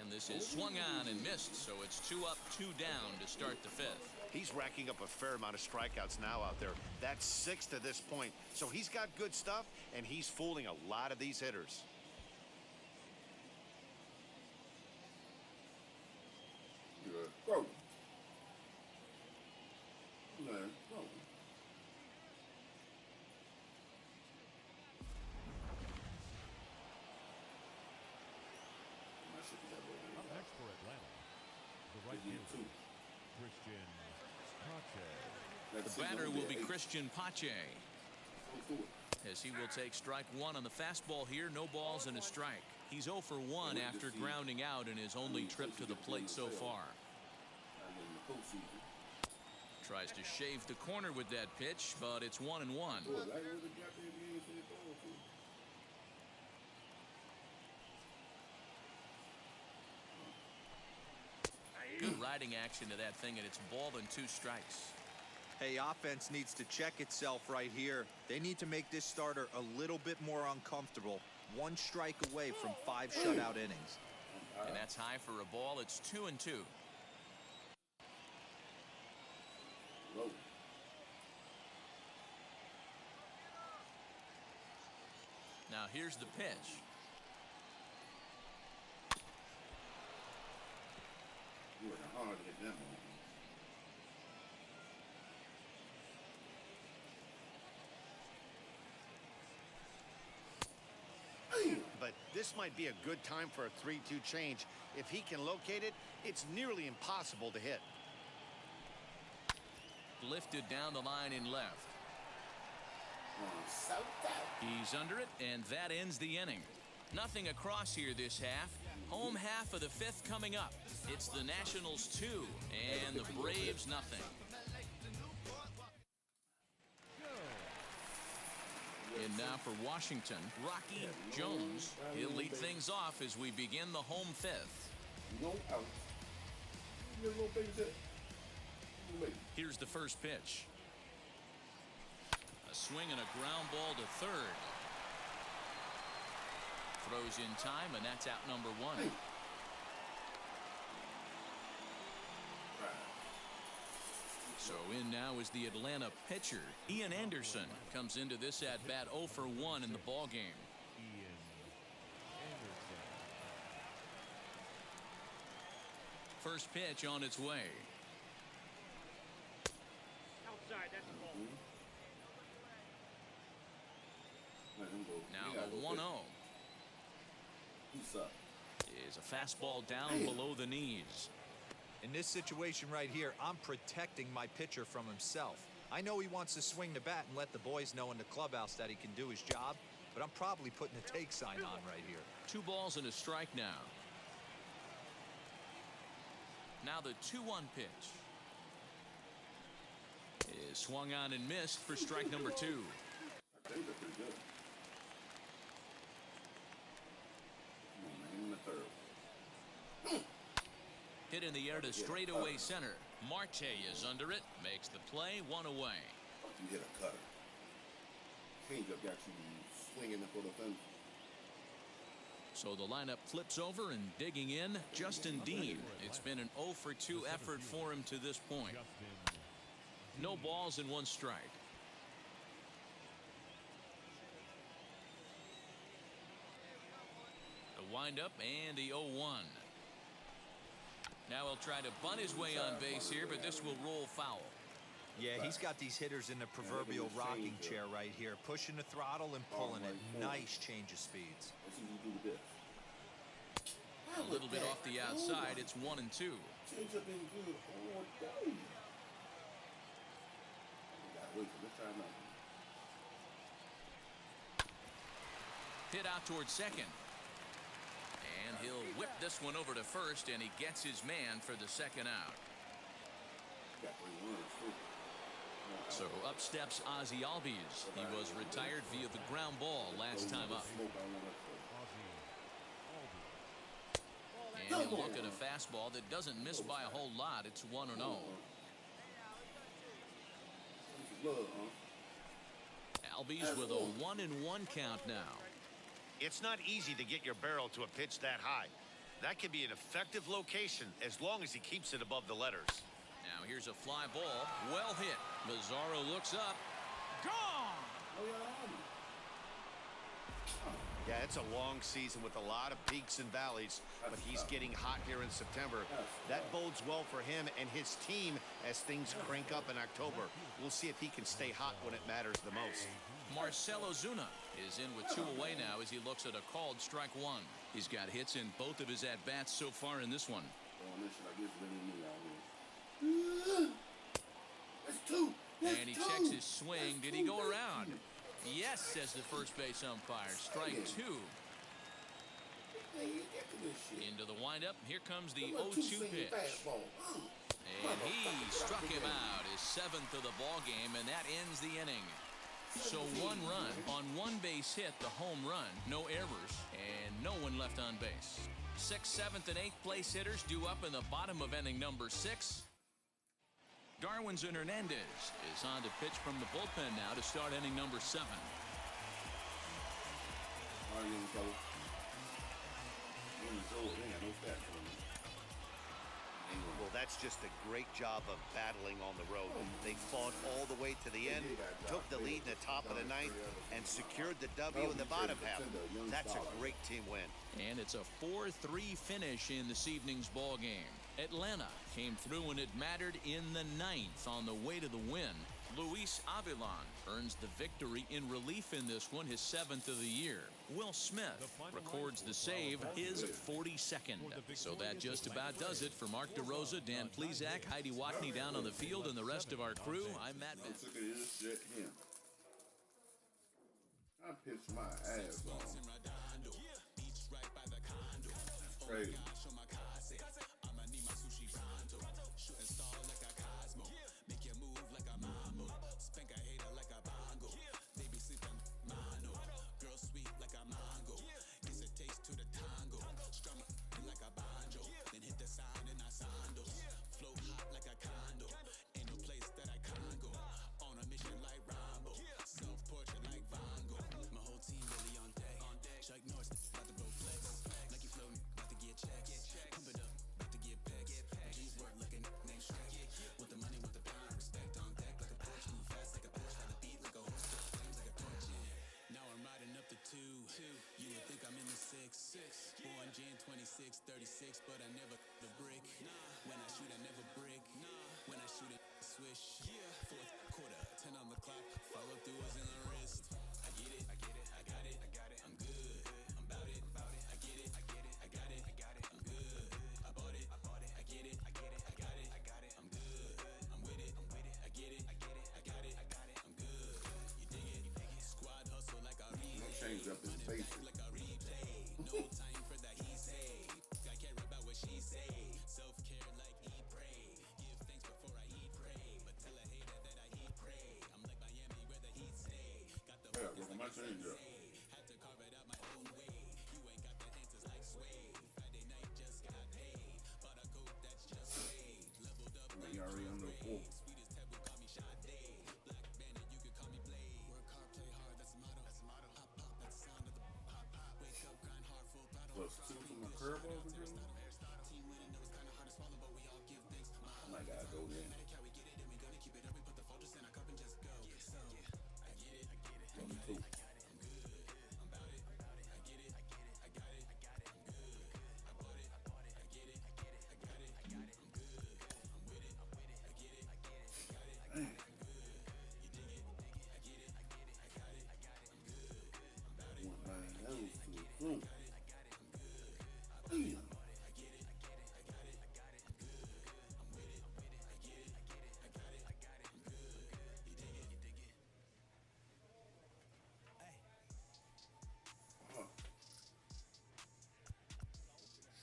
And this is swung on and missed, so it's 2 up, 2 down to start the 5th. He's racking up a fair amount of strikeouts now out there. That's 6 to this point. So he's got good stuff, and he's fooling a lot of these hitters. Good. Go. No, no. Up next for Atlanta, the right fielder, Christian Pache. The batter will be Christian Pache, as he will take strike 1 on the fastball here. No balls and a strike. He's 0 for 1 after grounding out in his only trip to the plate so far. Tries to shave the corner with that pitch, but it's 1-1. Good riding action to that thing, and it's ball and 2 strikes. Hey, offense needs to check itself right here. They need to make this starter a little bit more uncomfortable. 1 strike away from 5 shutout innings. And that's high for a ball. It's 2-2. Low. Now here's the pitch. You were hard to hit that one. But this might be a good time for a 3-2 change. If he can locate it, it's nearly impossible to hit. Lifted down the line in left. He's under it, and that ends the inning. Nothing across here this half. Home half of the 5th coming up. It's the Nationals 2 and the Braves nothing. And now for Washington, Rocky Jones. He'll lead things off as we begin the home 5th. No out. Little baby hit. Here's the first pitch. A swing and a ground ball to third. Throws in time, and that's out number 1. So in now is the Atlanta pitcher. Ian Anderson comes into this at bat 0 for 1 in the ball game. First pitch on its way. Outside, that's a ball. Now the 1-0 is a fastball down below the knees. In this situation right here, I'm protecting my pitcher from himself. I know he wants to swing the bat and let the boys know in the clubhouse that he can do his job, but I'm probably putting a take sign on right here. 2 balls and a strike now. Now the 2-1 pitch is swung on and missed for strike number 2. Hit in the air to straightaway center. Marte is under it, makes the play, 1 away. You hit a cutter. Changeup got you swinging the for the fence. So the lineup flips over, and digging in, Justin Dean. It's been an 0 for 2 effort for him to this point. No balls and 1 strike. The windup and the 0-1. Now he'll try to bunt his way on base here, but this will roll foul. Yeah, he's got these hitters in the proverbial rocking chair right here, pushing the throttle and pulling it. Nice change of speeds. A little bit off the outside. It's 1-2. Change up in good. Wait, let's try now. Hit out towards second. And he'll whip this one over to first, and he gets his man for the second out. Got 3 runs, too. So up steps Ozzie Albies. He was retired via the ground ball last time up. And he'll look at a fastball that doesn't miss by a whole lot. It's 1-0. Albies with a 1-1 count now. It's not easy to get your barrel to a pitch that high. That can be an effective location as long as he keeps it above the letters. Now here's a fly ball. Well hit. Bizarro looks up. Gone! Yeah, it's a long season with a lot of peaks and valleys, but he's getting hot here in September. That bodes well for him and his team as things crank up in October. We'll see if he can stay hot when it matters the most. Marcell Ozuna is in with 2 away now as he looks at a called strike 1. He's got hits in both of his at-bats so far in this one. And he checks his swing. Did he go around? Yes, says the first base umpire. Strike 2. Into the windup. Here comes the 0-2 pitch. And he struck him out, his 7th of the ball game, and that ends the inning. So 1 run on 1 base hit, the home run, no errors, and no one left on base. 6th, 7th, and 8th place hitters due up in the bottom of inning number 6. Darwinzon Hernandez is on to pitch from the bullpen now to start inning number 7. Well, that's just a great job of battling on the road. They fought all the way to the end, took the lead in the top of the 9th, and secured the W in the bottom half. That's a great team win. And it's a 4-3 finish in this evening's ball game. Atlanta came through when it mattered in the 9th on the way to the win. Luis Avilan earns the victory in relief in this one, his 7th of the year. Will Smith records the save, his 42nd. So that just about does it for Mark DeRosa, Dan Plesac, Heidi Watney down on the field, and the rest of our crew. I'm Matt Bent. I pitched my ass off. Crazy. Born Jan 26, 36, but I never the brick. When I shoot, I never brick. When I shoot, I swish. 4th quarter, 10 on the clock. Follow through is in the wrist. I get it, I get it, I got it, I got it. I'm good, I'm about it, I get it, I get it, I got it, I got it. I'm good, I bought it, I get it, I get it, I got it, I got it. I'm good, I'm with it, I get it, I get it, I got it, I got it. I'm good, you dig it, squad hustle like I read. Change up his face. Like I replay, no time for that he say. I care about what she say. Self-care like eat, pray. Give thanks before I eat, pray. But tell a hater that I eat, pray. I'm like Miami where the heat stay. Got the my change up. had to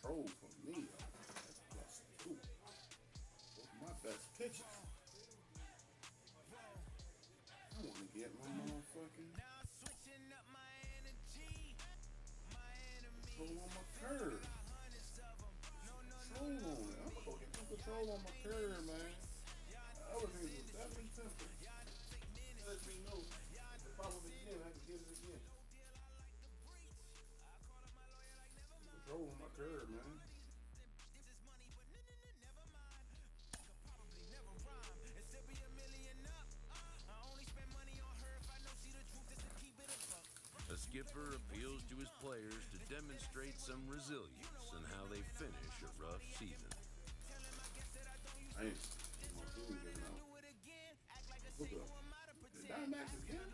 control for me. That's plus 2. Those are my best pitches. I want to get my motherfucking control on my curve. Control on it. I'm gonna go get some control on my curve, man. Other things was definitely tempting. Let me know. The problem again, I can get it again. Control on my curve, man. The skipper appeals to his players to demonstrate some resilience in how they finish a rough season. Hey, my team getting out. Look up. The Diamondbacks again?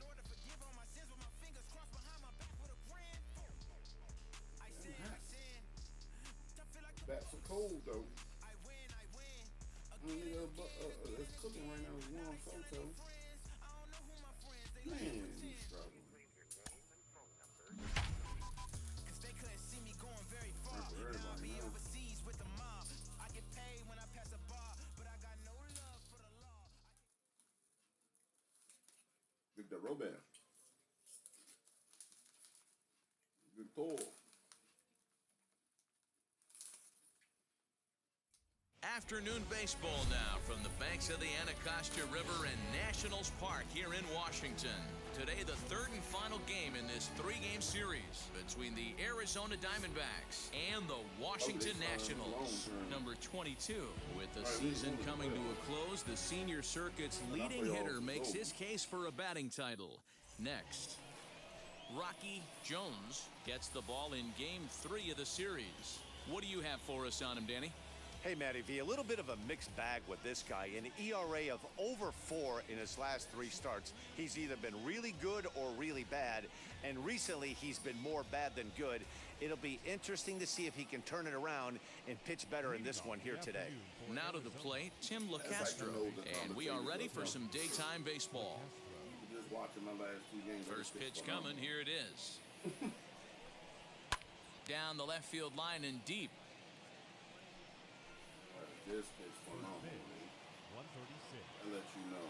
Damn hot. Bats are cold though. It's cooking right now with Juan Soto. Man, he's struggling. Victor Robert. Victor. Afternoon baseball now from the banks of the Anacostia River and Nationals Park here in Washington. Today, the third and final game in this 3-game series between the Arizona Diamondbacks and the Washington Nationals. Number 22. With the season coming to a close, the senior circuit's leading hitter makes his case for a batting title. Next, Rocky Jones gets the ball in Game 3 of the series. What do you have for us on him, Danny? Hey, Matty V, a little bit of a mixed bag with this guy. An ERA of over 4 in his last 3 starts. He's either been really good or really bad, and recently he's been more bad than good. It'll be interesting to see if he can turn it around and pitch better in this one here today. Now to the plate, Tim LaCastro, and we are ready for some daytime baseball. Just watching my last 2 games. First pitch coming, here it is. Down the left field line and deep. This pitch phenomenal. 136. I'll let you know.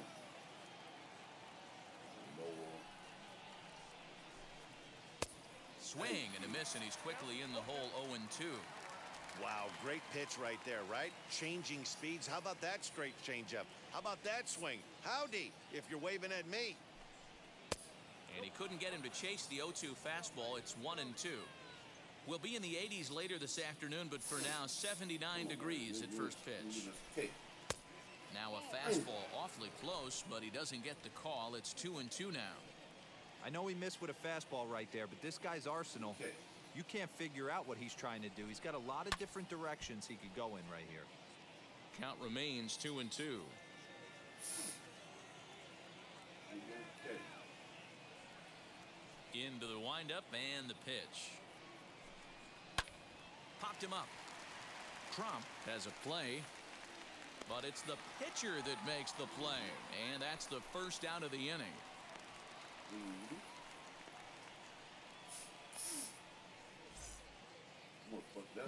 Swing and a miss, and he's quickly in the hole 0-2. Wow, great pitch right there, right? Changing speeds. How about that straight changeup? How about that swing? Howdy, if you're waving at me. And he couldn't get him to chase the 0-2 fastball. It's 1-2. We'll be in the 80s later this afternoon, but for now, 79 degrees at first pitch. Now a fastball awfully close, but he doesn't get the call. It's 2-2 now. I know he missed with a fastball right there, but this guy's arsenal, you can't figure out what he's trying to do. He's got a lot of different directions he could go in right here. Count remains 2-2. Into the windup and the pitch. Popped him up. Trump has a play, but it's the pitcher that makes the play, and that's the first out of the inning.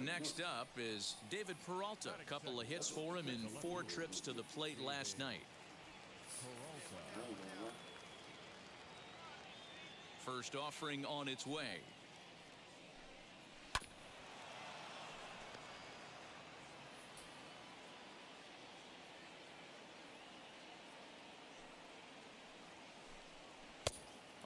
Next up is David Peralta. A couple of hits for him in 4 trips to the plate last night. First offering on its way.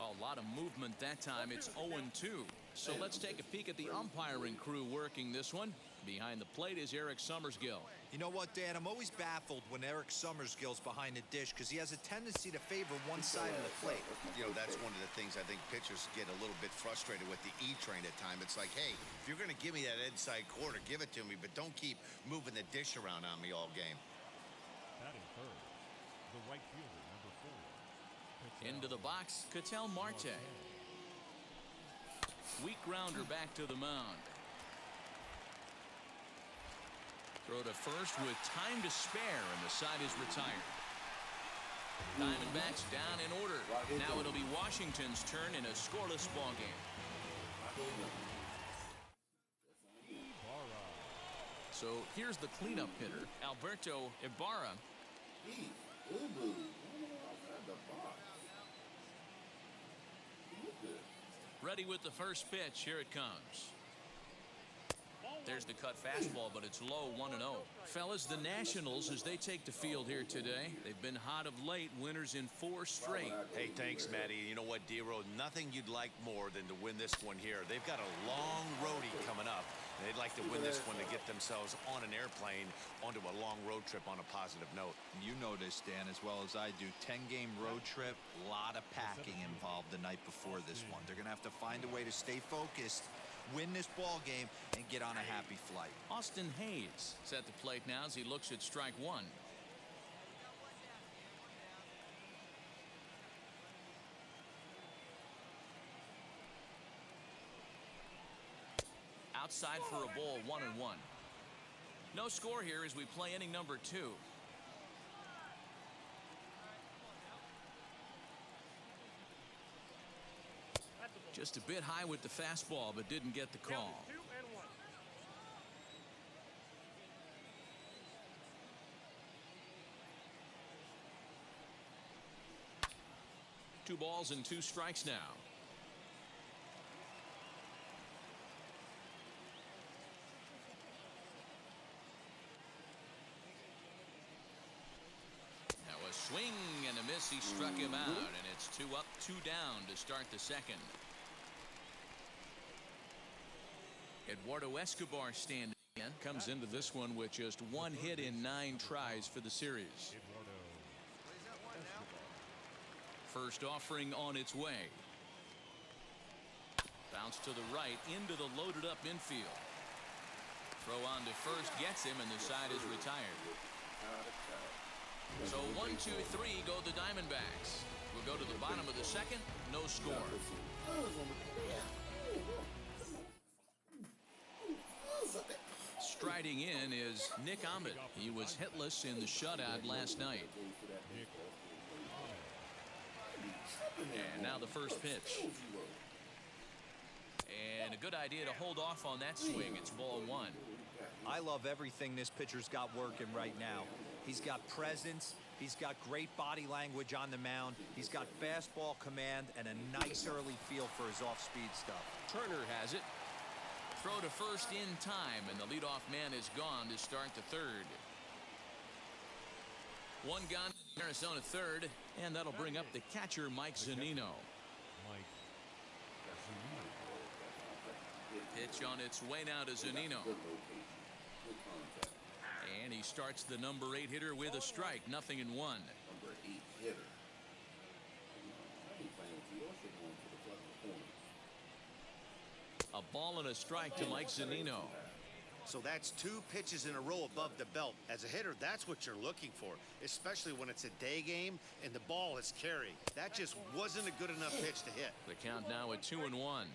A lot of movement that time. It's 0-2. So let's take a peek at the umpiring crew working this one. Behind the plate is Eric Summersgill. You know what, Dan? I'm always baffled when Eric Summersgill's behind the dish because he has a tendency to favor one side of the plate. You know, that's one of the things I think pitchers get a little bit frustrated with the E-train at times. It's like, hey, if you're going to give me that inside corner, give it to me, but don't keep moving the dish around on me all game. Batting third, the right fielder, number 4. Into the box, Ketel Marte. Weak grounder back to the mound. Throw to first with time to spare, and the side is retired. Diamondbacks down in order. Now it'll be Washington's turn in a scoreless ball game. So here's the cleanup hitter, Alberto Ibarra. Ready with the first pitch. Here it comes. There's the cut fastball, but it's low, 1-0. Fellas, the Nationals, as they take the field here today, they've been hot of late, winners in 4 straight. Hey, thanks, Matty. You know what, D-Road? Nothing you'd like more than to win this one here. They've got a long roadie coming up. They'd like to win this one to get themselves on an airplane onto a long road trip on a positive note. You know this, Dan, as well as I do. 10-game road trip, a lot of packing involved the night before this one. They're going to have to find a way to stay focused, win this ball game, and get on a happy flight. Austin Hayes is at the plate now as he looks at strike 1. Outside for a ball, 1-1. No score here as we play inning number 2. Just a bit high with the fastball, but didn't get the call. 2 balls and 2 strikes now. Now a swing and a miss. He struck him out, and it's 2 up, 2 down to start the second. Eduardo Escobar standing in. Comes into this one with just 1 hit in 9 tries for the series. First offering on its way. Bounce to the right into the loaded up infield. Throw on to first gets him, and the side is retired. So 1, 2, 3 go the Diamondbacks. We'll go to the bottom of the second. No score. Striding in is Nick Ahmed. He was hitless in the shutout last night. And now the first pitch. And a good idea to hold off on that swing. It's ball 1. I love everything this pitcher's got working right now. He's got presence. He's got great body language on the mound. He's got fastball command and a nice early feel for his off-speed stuff. Turner has it. Throw to first in time, and the leadoff man is gone to start the third. 1 gone, Arizona third, and that'll bring up the catcher, Mike Zunino. Pitch on its way now to Zunino. And he starts the number 8 hitter with a strike, 0-1. Number 8 hitter. A ball and a strike to Mike Zunino. So that's 2 pitches in a row above the belt. As a hitter, that's what you're looking for, especially when it's a day game and the ball is carried. That just wasn't a good enough pitch to hit. The count now at 2-1.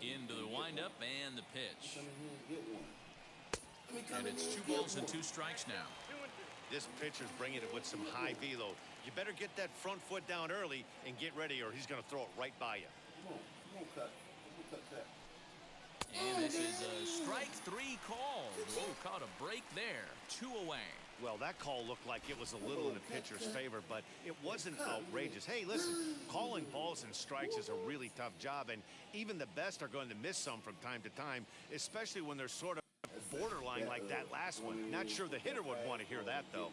Into the windup and the pitch. And it's 2 balls and 2 strikes now. This pitcher's bringing it with some high velo. You better get that front foot down early and get ready, or he's going to throw it right by you. Come on, cut. Cut. And this is a strike 3 call. Oh, caught a break there. 2 away. Well, that call looked like it was a little in the pitcher's favor, but it wasn't outrageous. Hey, listen, calling balls and strikes is a really tough job, and even the best are going to miss some from time to time, especially when they're sort of borderline like that last one. Not sure the hitter would want to hear that, though.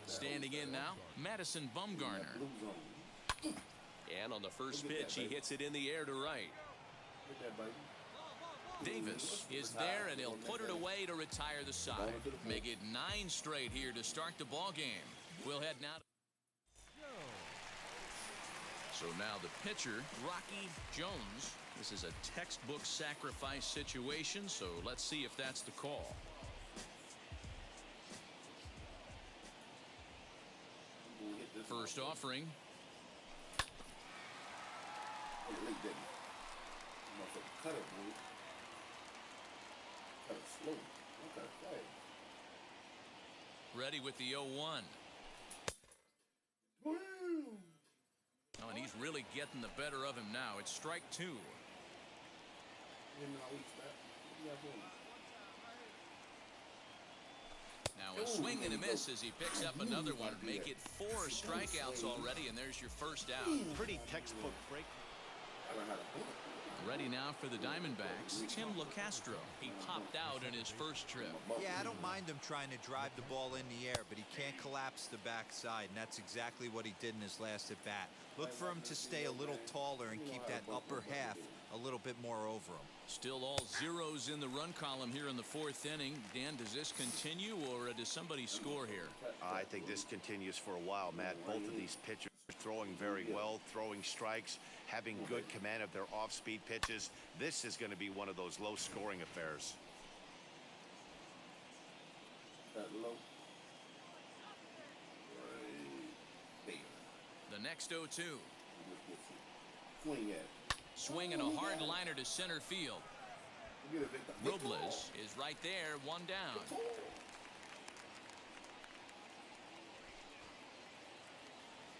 Standing in now, Madison Bumgarner. And on the first pitch, he hits it in the air to right. Davis is there, and he'll put it away to retire the side. Make it 9 straight here to start the ball game. We'll head now. So now the pitcher, Rocky Jones. This is a textbook sacrifice situation, so let's see if that's the call. First offering. Cut it, bro. Cut it slow. Cut it fast. Ready with the 0-1. Woo! and he's really getting the better of him now. It's strike 2. Now a swing and a miss as he picks up another one. Make it 4 strikeouts already, and there's your first out. Pretty textbook break. Ready now for the Diamondbacks, Tim LaCastro. He popped out in his first trip. Yeah, I don't mind him trying to drive the ball in the air, but he can't collapse the backside, and that's exactly what he did in his last at bat. Look for him to stay a little taller and keep that upper half a little bit more over him. Still all zeros in the run column here in the 4th inning. Dan, does this continue, or does somebody score here? I think this continues for a while, Matt. Both of these pitchers throwing very well, throwing strikes, having good command of their off-speed pitches. This is going to be one of those low-scoring affairs. The next 0-2. Swinging a hard liner to center field. Robles is right there, 1 down.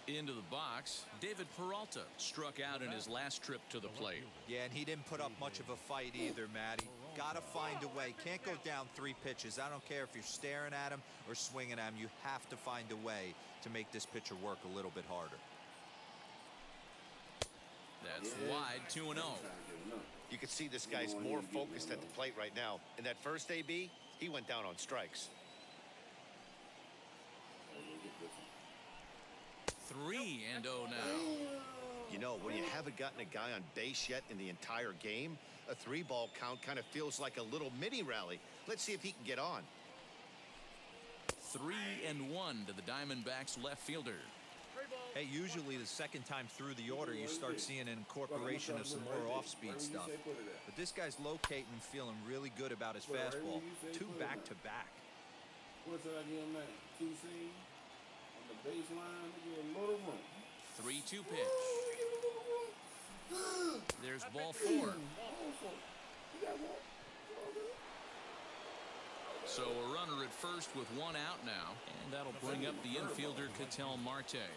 Into the box, David Peralta struck out in his last trip to the plate. Yeah, and he didn't put up much of a fight either, Matty. Got to find a way. Can't go down 3 pitches. I don't care if you're staring at him or swinging at him. You have to find a way to make this pitcher work a little bit harder. That's wide, 2-0. You can see this guy's more focused at the plate right now. In that first AB, he went down on strikes. 3-0 now. You know, when you haven't gotten a guy on base yet in the entire game, a 3-ball count kind of feels like a little mini rally. Let's see if he can get on. 3-1 to the Diamondbacks left fielder. Hey, usually the second time through the order, you start seeing an incorporation of some more off-speed stuff. But this guy's locating and feeling really good about his fastball. 2 back-to-back. What's that again, man? 2 seam on the baseline. A lot of room. 3-2 pitch. There's ball 4. So a runner at first with 1 out now, and that'll bring up the infielder Ketel Marte.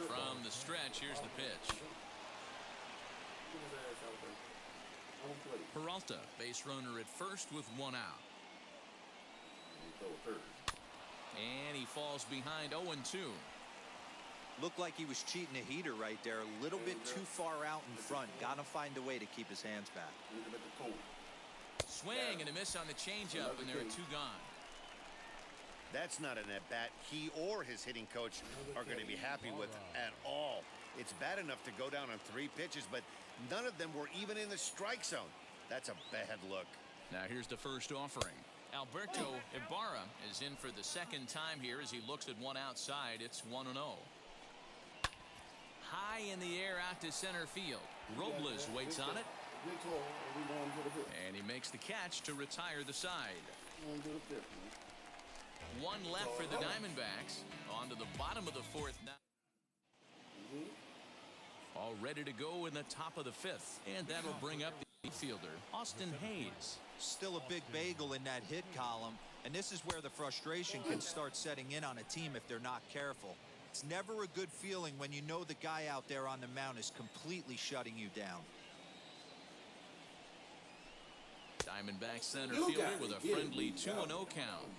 From the stretch, here's the pitch. Peralta, base runner at first with 1 out. And he falls behind 0-2. Looked like he was cheating a heater right there. A little bit too far out in front. Got to find a way to keep his hands back. Swing and a miss on the changeup, and there are 2 gone. That's not an at-bat he or his hitting coach are going to be happy with at all. It's bad enough to go down on 3 pitches, but none of them were even in the strike zone. That's a bad look. Now here's the first offering. Alberto Ibarra is in for the 2nd time here as he looks at 1 outside. It's 1-0. High in the air out to center field. Robles waits on it. And he makes the catch to retire the side. 1 left for the Diamondbacks. On to the bottom of the 4th now. All ready to go in the top of the 5th. And that'll bring up the fielder, Austin Hayes. Still a big bagel in that hit column. And this is where the frustration can start setting in on a team if they're not careful. It's never a good feeling when you know the guy out there on the mound is completely shutting you down. Diamondback center fielder with a friendly 2-0 count.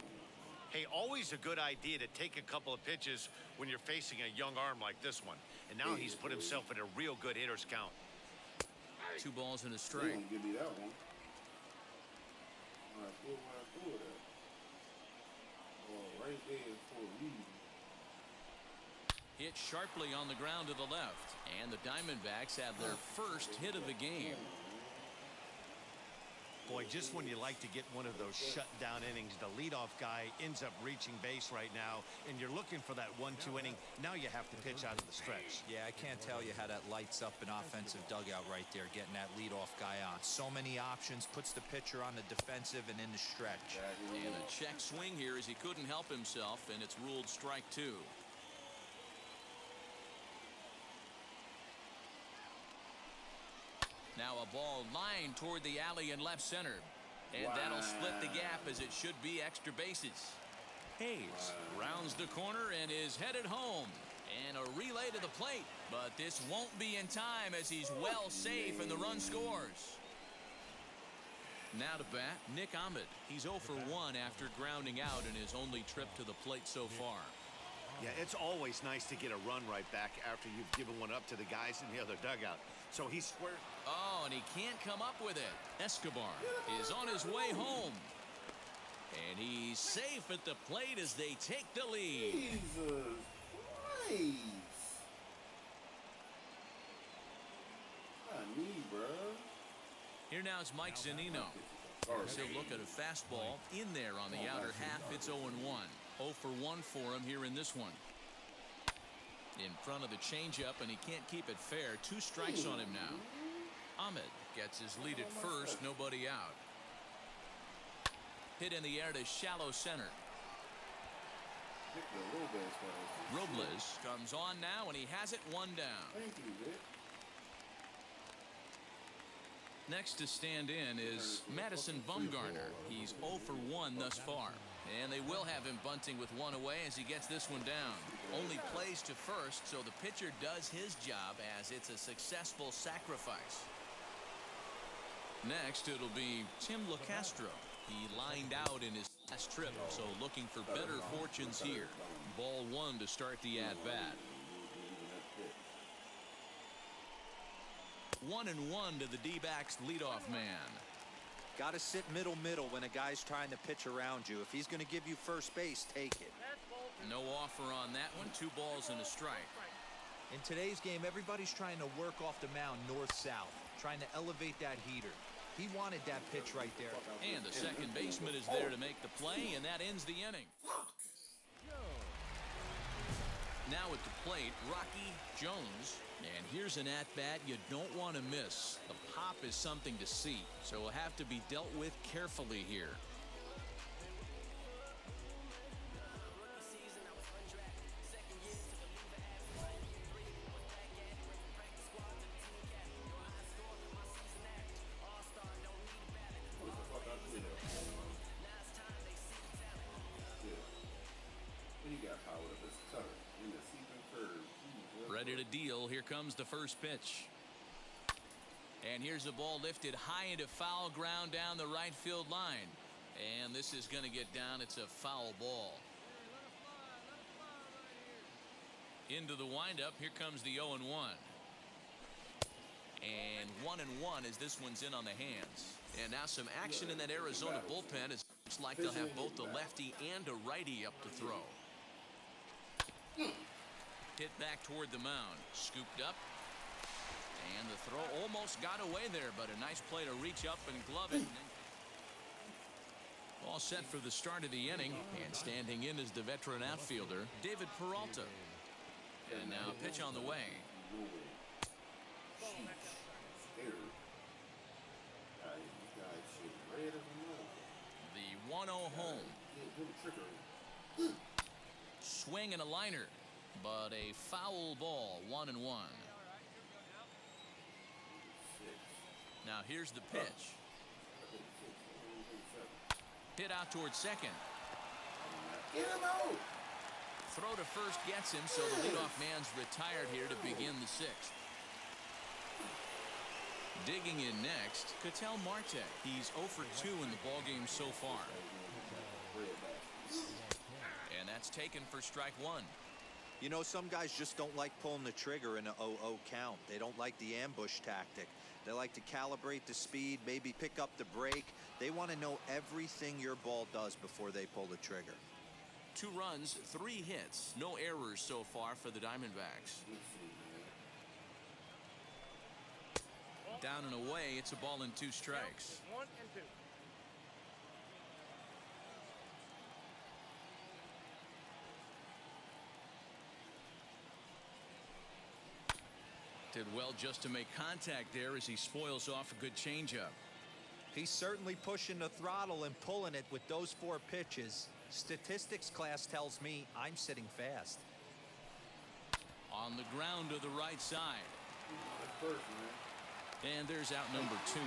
Hey, always a good idea to take a couple of pitches when you're facing a young arm like this one. And now he's put himself in a real good hitter's count. 2 balls and a strike. Give me that one. Right there for a reason. Hit sharply on the ground to the left. And the Diamondbacks have their first hit of the game. Boy, just when you like to get one of those shutdown innings, the leadoff guy ends up reaching base right now, and you're looking for that 1-2 inning. Now you have to pitch out of the stretch. Yeah, I can't tell you how that lights up an offensive dugout right there, getting that leadoff guy on. So many options, puts the pitcher on the defensive and in the stretch. And a check swing here as he couldn't help himself, and it's ruled strike 2. Now a ball lined toward the alley in left center. And that'll split the gap as it should be extra bases. Hayes rounds the corner and is headed home. And a relay to the plate, but this won't be in time as he's well safe and the run scores. Now to bat, Nick Ahmed. He's 0 for 1 after grounding out in his only trip to the plate so far. Yeah, it's always nice to get a run right back after you've given one up to the guys in the other dugout. So he's square. Oh, and he can't come up with it. Escobar is on his way home. And he's safe at the plate as they take the lead. Jesus Christ. I need, bro. Here now is Mike Zunino. He'll look at a fastball in there on the outer half. It's 0-1. 0 for 1 for him here in this one. In front of the changeup, and he can't keep it fair. 2 strikes on him now. Ahmed gets his lead at first. Nobody out. Hit in the air to shallow center. Robles comes on now, and he has it 1 down. Thank you, Rick. Next to stand in is Madison Bumgarner. He's 0 for 1 thus far. And they will have him bunting with 1 away as he gets this one down. Only plays to first, so the pitcher does his job as it's a successful sacrifice. Next, it'll be Tim LaCastro. He lined out in his last trip, so looking for better fortunes here. Ball 1 to start the at-bat. 1-1 to the D-backs leadoff man. Got to sit middle when a guy's trying to pitch around you. If he's going to give you first base, take it. No offer on that one. 2 balls and a strike. In today's game, everybody's trying to work off the mound north-south, trying to elevate that heater. He wanted that pitch right there. And the second baseman is there to make the play, and that ends the inning. Now at the plate, Rocky Jones. And here's an at-bat you don't want to miss. The pop is something to see, so will have to be dealt with carefully here. Ready to deal. Here comes the first pitch. And here's the ball lifted high into foul ground down the right field line. And this is going to get down. It's a foul ball. Into the windup. Here comes the 0-1. And 1-1 as this one's in on the hands. And now some action in that Arizona bullpen. It looks like they'll have both a lefty and a righty up to throw. Hit back toward the mound. Scooped up. And the throw almost got away there, but a nice play to reach up and glove it. All set for the start of the inning. And standing in is the veteran outfielder, David Peralta. And now pitch on the way. The 1-0 home. Swing and a liner. But a foul ball, 1-1. Now here's the pitch. Hit out towards second. Get him out. Throw to first gets him, so the leadoff man's retired here to begin the 6th. Digging in next, Ketel Marte. He's 0 for 2 in the ballgame so far. And that's taken for strike 1. You know, some guys just don't like pulling the trigger in an 0-0 count. They don't like the ambush tactic. They like to calibrate the speed, maybe pick up the brake. They want to know everything your ball does before they pull the trigger. 2 runs, 3 hits. No errors so far for the Diamondbacks. Down and away, it's a ball and 2 strikes. 1 and 2. Did well just to make contact there as he spoils off a good changeup. He's certainly pushing the throttle and pulling it with those 4 pitches. Statistics class tells me I'm sitting fast. On the ground to the right side. And there's out number 2.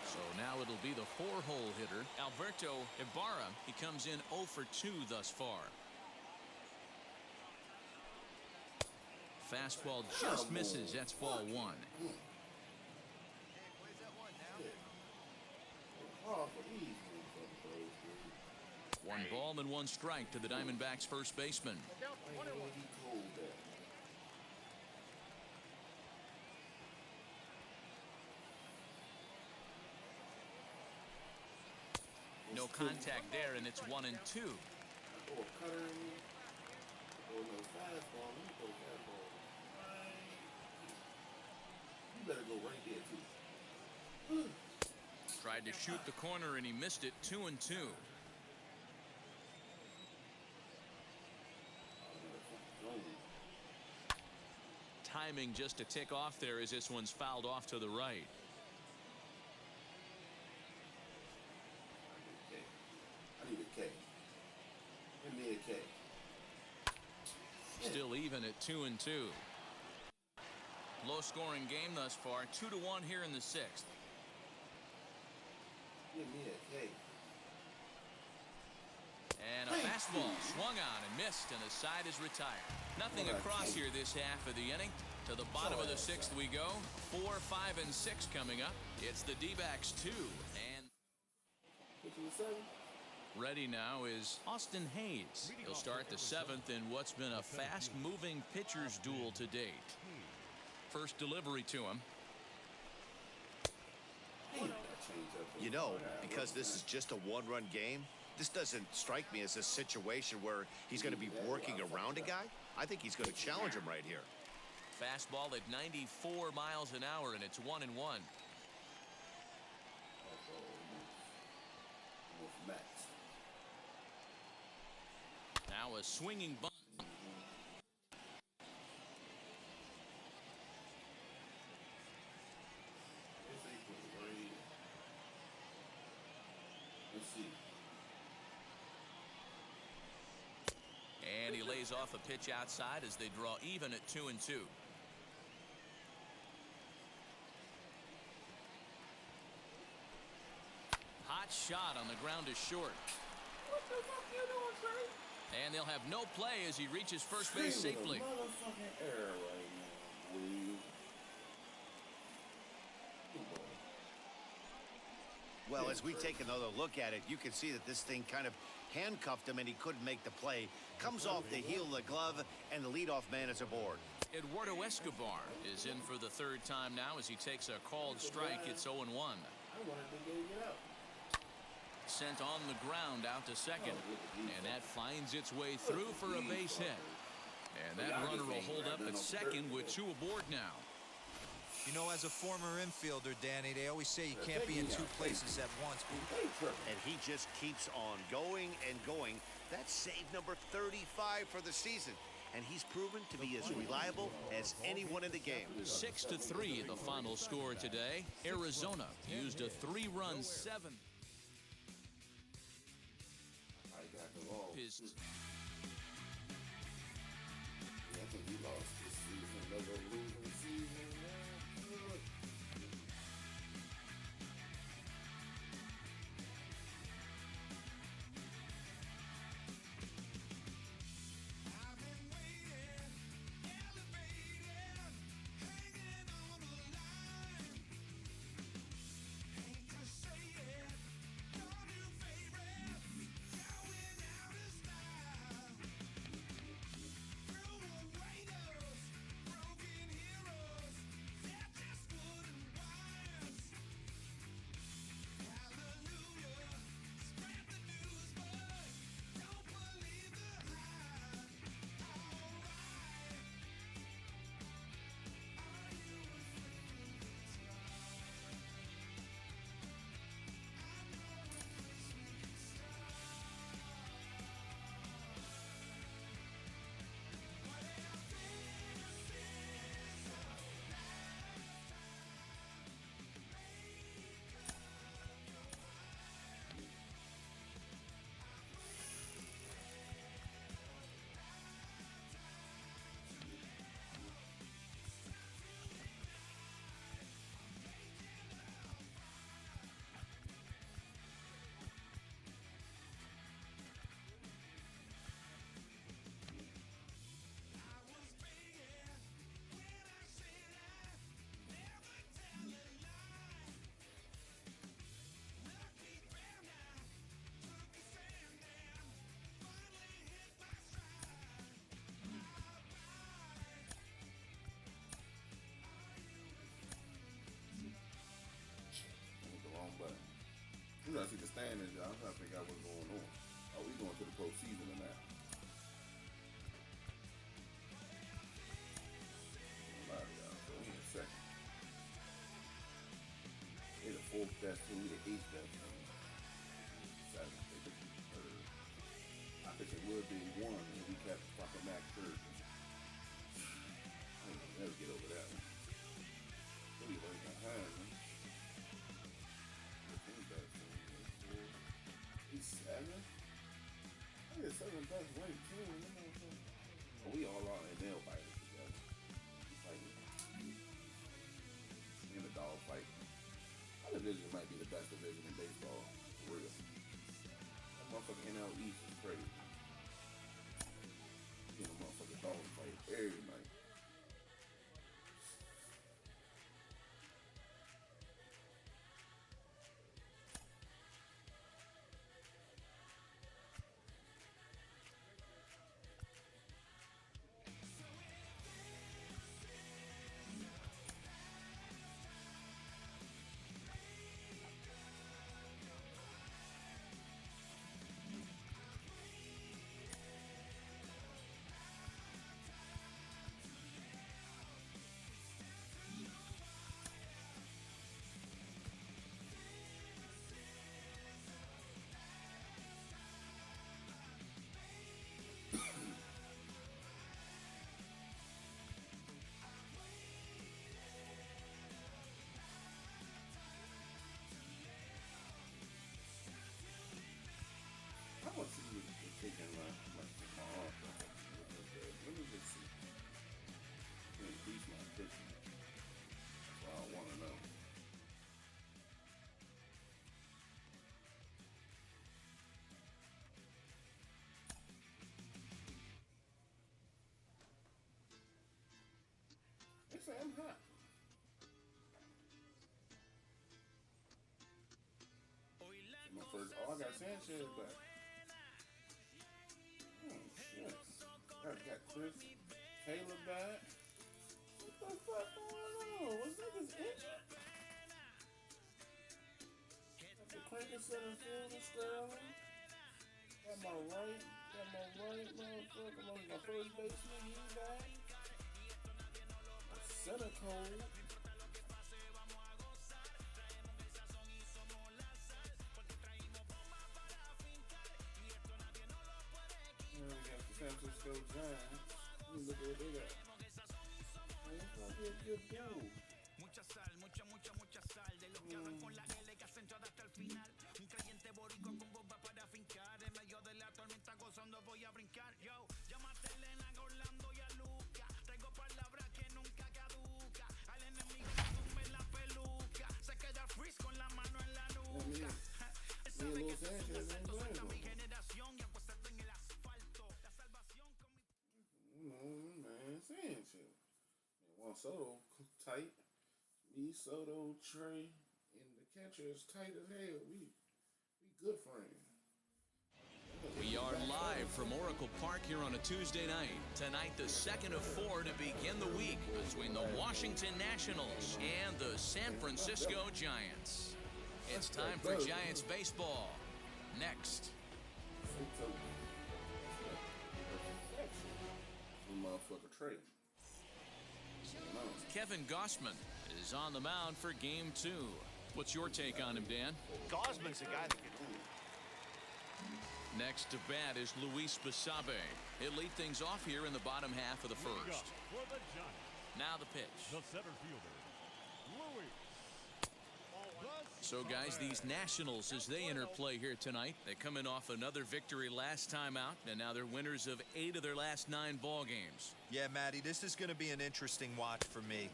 So So now it'll be the 4-hole hitter, Alberto Ibarra. He comes in 0 for 2 thus far. Fastball just misses. That's ball 1. One ball and 1 strike to the Diamondbacks first baseman. No contact there, and it's 1 and 2. Better go right there too. Tried to shoot the corner and he missed it. 2 and 2. Timing just a tick off there as this one's fouled off to the right. I need a K. Give me a K. Still even at 2 and 2. Low scoring game thus far. 2-1 here in the 6th. Give me a K. And a fastball swung on and missed, and the side is retired. Nothing across here this half of the inning. To the bottom of the 6th we go. 4, 5, and 6 coming up. It's the D-backs 2. And ready now is Austin Hayes. He'll start the 7th in what's been a fast-moving pitcher's duel to date. First delivery to him. You know, because this is just a one-run game, this doesn't strike me as a situation where he's going to be working around a guy. I think he's going to challenge him right here. Fastball at 94 miles an hour, and it's 1 and 1. Now a swinging bunt. And he lays off a pitch outside as they draw even at 2 and 2. Hot shot on the ground is short. What the fuck you doing, Trey? And they'll have no play as he reaches first base safely. Motherfucking error right now, please. Well, as we take another look at it, you can see that this thing kind of handcuffed him and he couldn't make the play. Comes off the heel of the glove, and the leadoff man is aboard. Eduardo Escobar is in for the 3rd time now as he takes a called strike. It's 0 and 1. I wanted to get out. Sent on the ground out to second, and that finds its way through for a base hit. And that runner will hold up at second with 2 aboard now. You know, as a former infielder, Danny, they always say you can't be in 2 places at once. And he just keeps on going and going. That's save number 35 for the season. And he's proven to be as reliable as anyone in the game. 6-3 the final score today. Arizona used a 3-run 7th. His I think he lost this season. Another losing season. standings, y'all. I'm trying to figure out what's going on. Oh, we going to the postseason or not? So we in second. They the fourth best team. We the eighth best team. Seventh. They could be third. I think it would be one if we kept fucking Mac third. I ain't gonna never get over that one. What are you right behind, man? He's seven? I think it's seven best ranked team. But we all are in nail biters together. Fighting. In the dog fight. Our division might be the best division in baseball. For real. That motherfucking NL East is crazy. You know, motherfucking dog fight every night. I want to see you taking my arm. Let me just see. Increase my pitching. That's what I want to know. They say I'm hot. My first, oh, I got Sanchez back. Oh, shit. I got Chris Taylor back. What the fuck going on? Was niggas injured? Got the cranking center field and Sterling. Got my right motherfucker. My first baseman, he back. My center code. San Francisco Giants. Look at what they got. Man, that's gonna be a good dude. Mucha sal, mucha sal. De los que hablan con la L que hacen todo hasta el final. Un creyente boricua con bomba para fincar. En medio de la tormenta gozando voy a brincar. Yo, llámate a Elena, a Orlando y a Luca. Traigo palabras que nunca caduca. Al enemigo le tumbe la peluca. Se queda freeze con la mano en la nuca. Él sabe que su suceso suelta mi generación y apuesta en el asfalto. La salvación con mi... Man, Sanchez. Juan Soto tight. Me, Soto, Trey, and the catcher is tight as hell. We good friends. We are live from Oracle Park here on a Tuesday night. Tonight, the second of four to begin the week between the Washington Nationals and the San Francisco Giants. It's time for Giants baseball. Next. Motherfucker Trey. Kevin Gossman is on the mound for game 2. What's your take on him, Dan? Gosman's a guy that can... Next to bat is Luis Basabe. He'll lead things off here in the bottom half of the first. For the Giants, Now the pitch. the center fielder, Louis. So, guys, these Nationals, as they enter play here tonight, they come in off another victory last time out, and now they're winners of 8 of their last 9 ball games. Yeah, Matty, this is going to be an interesting watch for me.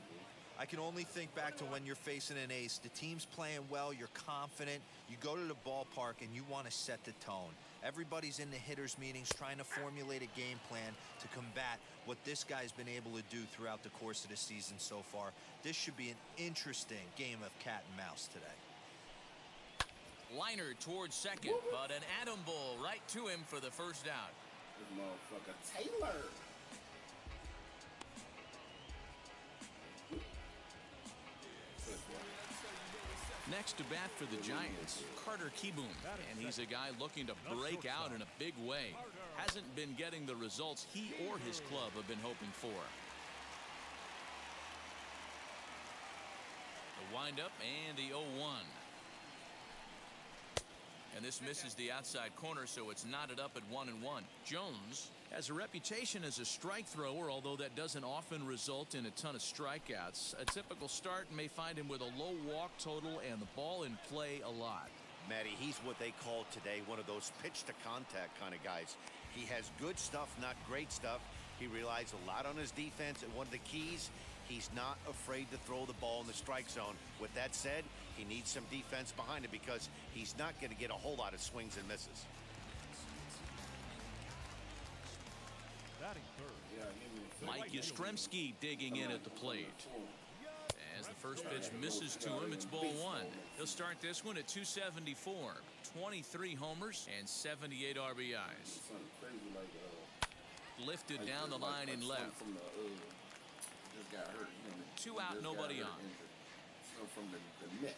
I can only think back to when you're facing an ace. The team's playing well, you're confident, you go to the ballpark, and you want to set the tone. Everybody's in the hitters' meetings trying to formulate a game plan to combat what this guy's been able to do throughout the course of the season so far. This should be an interesting game of cat and mouse today. Liner towards second, but an atom ball right to him for the first out. This motherfucker Taylor. Next to bat for the Giants, Carter Kieboom, and he's a guy looking to break out in a big way. Hasn't been getting the results he or his club have been hoping for. The windup and the 0-1. And this misses the outside corner, so it's knotted up at 1-1. Jones has a reputation as a strike thrower, although that doesn't often result in a ton of strikeouts. A typical start may find him with a low walk total and the ball in play a lot. Matty, he's what they call today one of those pitch to contact kind of guys. He has good stuff, not great stuff. He relies a lot on his defense, and one of the keys, he's not afraid to throw the ball in the strike zone. With that said, he needs some defense behind him because he's not going to get a whole lot of swings and misses. Mike Yastrzemski digging in at the plate. As the first pitch misses to him, it's ball one. He'll start this one at 274, 23 homers and 78 RBIs. Lifted down the line in left. 2 out, nobody on. From the Mets.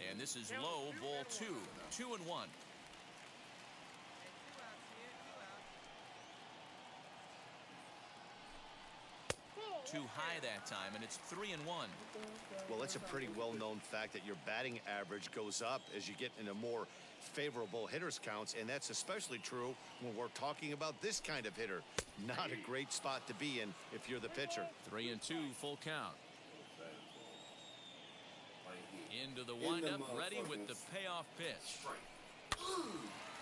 And this is low, ball 2. 2-1. Too high that time, and it's 3-1. Well, it's a pretty well-known fact that your batting average goes up as you get into more favorable hitters counts, and that's especially true when we're talking about this kind of hitter. Not a great spot to be in if you're the pitcher. 3-2, full count. Into the windup, ready with the payoff pitch.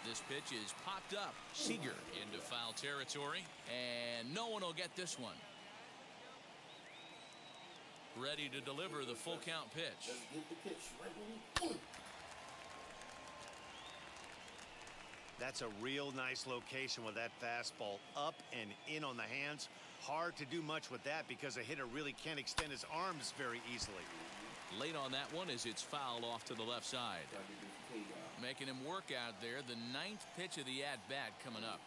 This pitch is popped up. Seager into foul territory, and no one will get this one. Ready to deliver the full count pitch. That's a real nice location with that fastball up and in on the hands. Hard to do much with that because a hitter really can't extend his arms very easily. Late on that one as it's fouled off to the left side. Making him work out there. The 9th pitch of the at-bat coming up.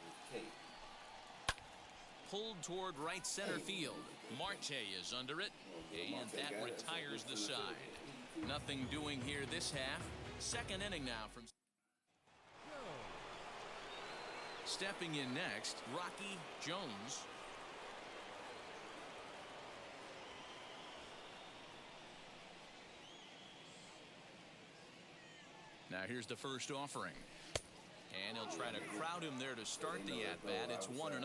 Pulled toward right center field. Marte is under it, and that retires the side. Nothing doing here this half. Second inning now from... Stepping in next, Rocky Jones. Now here's the first offering. And he'll try to crowd him there to start the at-bat. It's 1-0.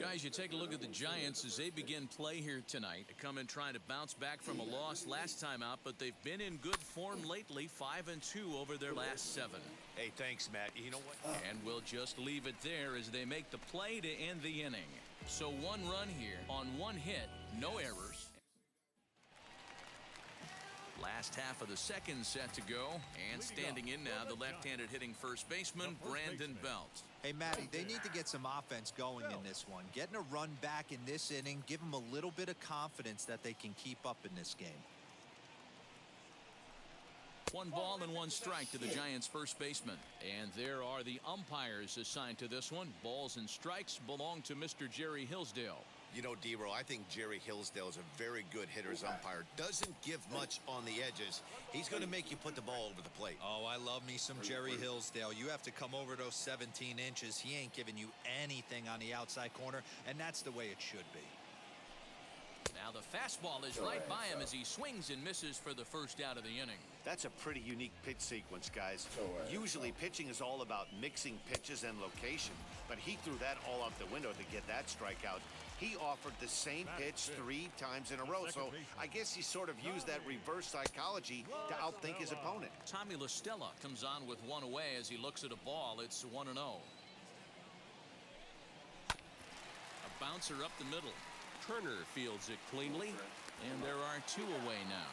Guys, you take a look at the Giants as they begin play here tonight. They come in trying to bounce back from a loss last time out, but they've been in good form lately, 5-2 over their last 7. Hey, thanks, Matt. You know what? And we'll just leave it there as they make the play to end the inning. So 1 run here on 1 hit, no errors. Last half of the second set to go, and standing in now, the left-handed hitting first baseman, Brandon Belt. Hey, Matty, they need to get some offense going in this one. Getting a run back in this inning, give them a little bit of confidence that they can keep up in this game. 1 ball and 1 strike to the Giants' first baseman. And there are the umpires assigned to this one. Balls and strikes belong to Mr. Jerry Hillsdale. You know, D-Row, I think Jerry Hillsdale is a very good hitter's umpire. Doesn't give much on the edges. He's going to make you put the ball over the plate. Oh, I love me some Jerry Hillsdale. You have to come over those 17 inches. He ain't giving you anything on the outside corner, and that's the way it should be. Now the fastball is right by him as he swings and misses for the first out of the inning. That's a pretty unique pitch sequence, guys. Usually pitching is all about mixing pitches and location, but he threw that all out the window to get that strikeout. He offered the same pitch 3 times in a row, so I guess he sort of used that reverse psychology to outthink his opponent. Tommy La Stella comes on with 1 away as he looks at a ball. It's 1-0. A bouncer up the middle. Turner fields it cleanly, and there are 2 away now.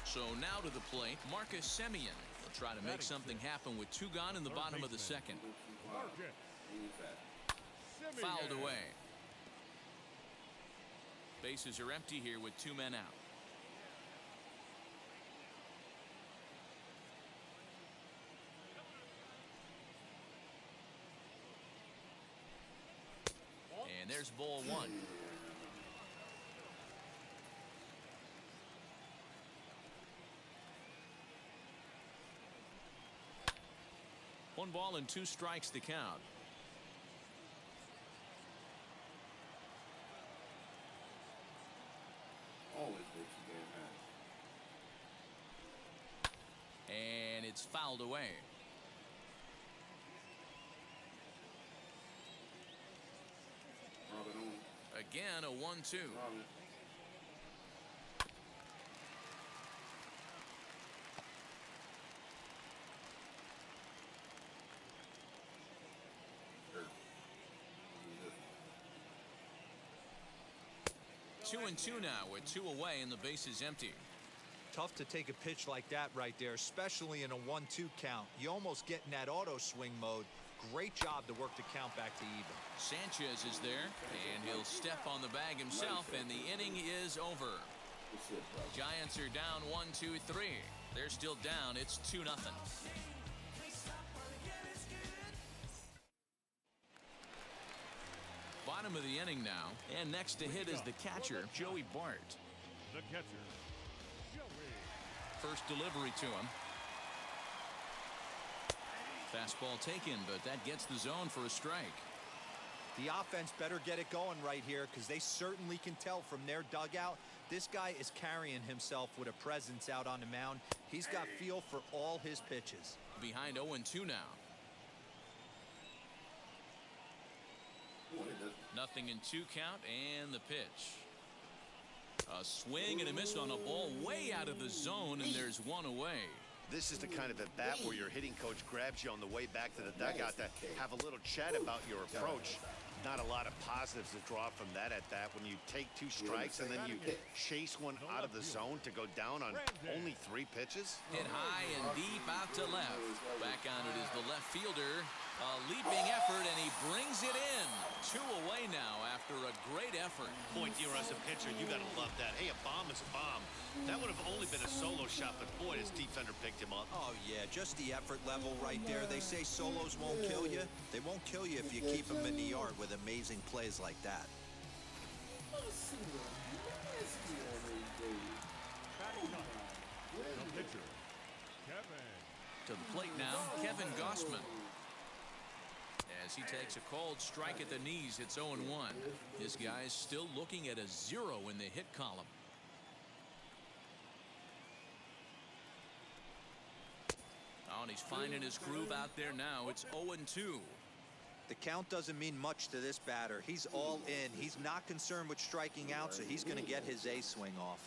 So now to the plate, Marcus Semien will try to make something happen with 2 gone in the bottom of the second. Fouled away. Bases are empty here with 2 men out. there's ball one. One ball and 2 strikes to count. Always makes you get mad. And it's fouled away. Again, a 1-2. Two and 2 now with 2 away and the base is empty. Tough to take a pitch like that right there, especially in a 1-2 count. You almost get in that auto swing mode. Great job to work the count back to even. Sanchez is there, and he'll step on the bag himself, and the inning is over. Giants are down 1-2-3. They're still down. It's 2-0. Bottom of the inning now, and next to hit is the catcher, Joey Bart. The catcher, Joey. First delivery to him. Fastball taken, but that gets the zone for a strike. The offense better get it going right here, because they certainly can tell from their dugout this guy is carrying himself with a presence out on the mound. He's got feel for all his pitches. Behind 0-2 now. Nothing in 2 count, and the pitch. A swing and a miss on a ball way out of the zone, and there's 1 away. This is the kind of at bat where your hitting coach grabs you on the way back to the dugout to have a little chat about your approach. Not a lot of positives to draw from that at bat when you take 2 strikes and then you chase one out of the zone to go down on only 3 pitches. Hit high and deep out to left. Back on it is the left fielder. A leaping effort, and he brings it in. 2 away now after a great effort. Boy, dear, as a pitcher, you got to love that. Hey, a bomb is a bomb. That would have only been a solo shot, but boy, his defender picked him up. Oh, yeah, just the effort level right there. They say solos won't kill you. They won't kill you if you keep them in the yard with amazing plays like that. The pitcher, Kevin. To the plate now, Kevin Gossman. As he takes a called strike at the knees, it's 0-1. This guy's still looking at a 0 in the hit column. Oh, and he's finding his groove out there now. It's 0-2. The count doesn't mean much to this batter. He's all in. He's not concerned with striking out, so he's going to get his A swing off.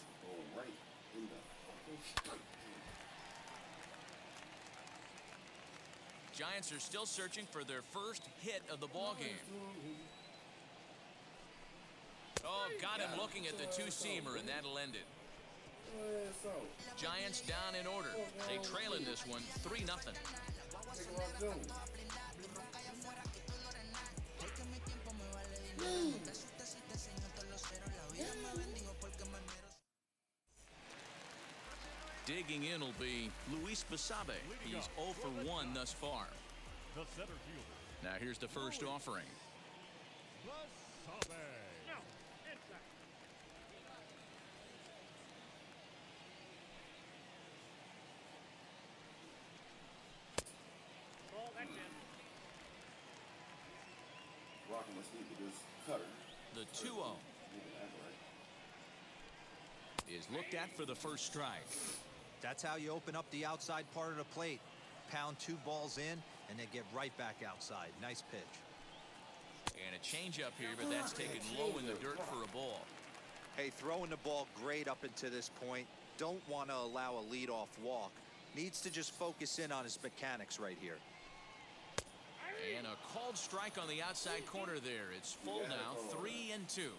Giants are still searching for their first hit of the ball game. Oh, got him looking at the 2-seamer, and that'll end it. Giants down in order. They trail in this one 3-0. Digging in will be Luis Basabe. He's 0 for 1 thus far. The center fielder. Now here's the first offering. Basabe. No, inside. Ball, that's in. Rocking my sleep with this cutter. The 2-0 is looked at for the first strike. That's how you open up the outside part of the plate. Pound 2 balls in, and then get right back outside. Nice pitch. And a changeup here, but that's taken low in the dirt for a ball. Hey, throwing the ball great up until this point. Don't want to allow a leadoff walk. Needs to just focus in on his mechanics right here. And a called strike on the outside corner there. It's full now, 3-2.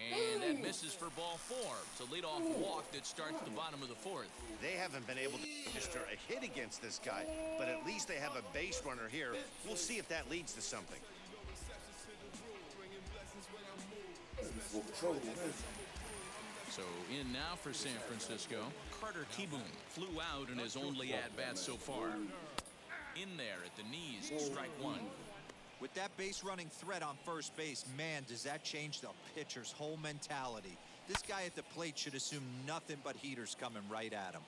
And that misses for ball 4. It's a leadoff walk that starts the bottom of the 4th. They haven't been able to register a hit against this guy, but at least they have a base runner here. We'll see if that leads to something. So in now for San Francisco, Carter Kieboom flew out in his only at-bat so far. In there at the knees, strike one. With that base running threat on first base, man, does that change the pitcher's whole mentality. This guy at the plate should assume nothing but heaters coming right at him.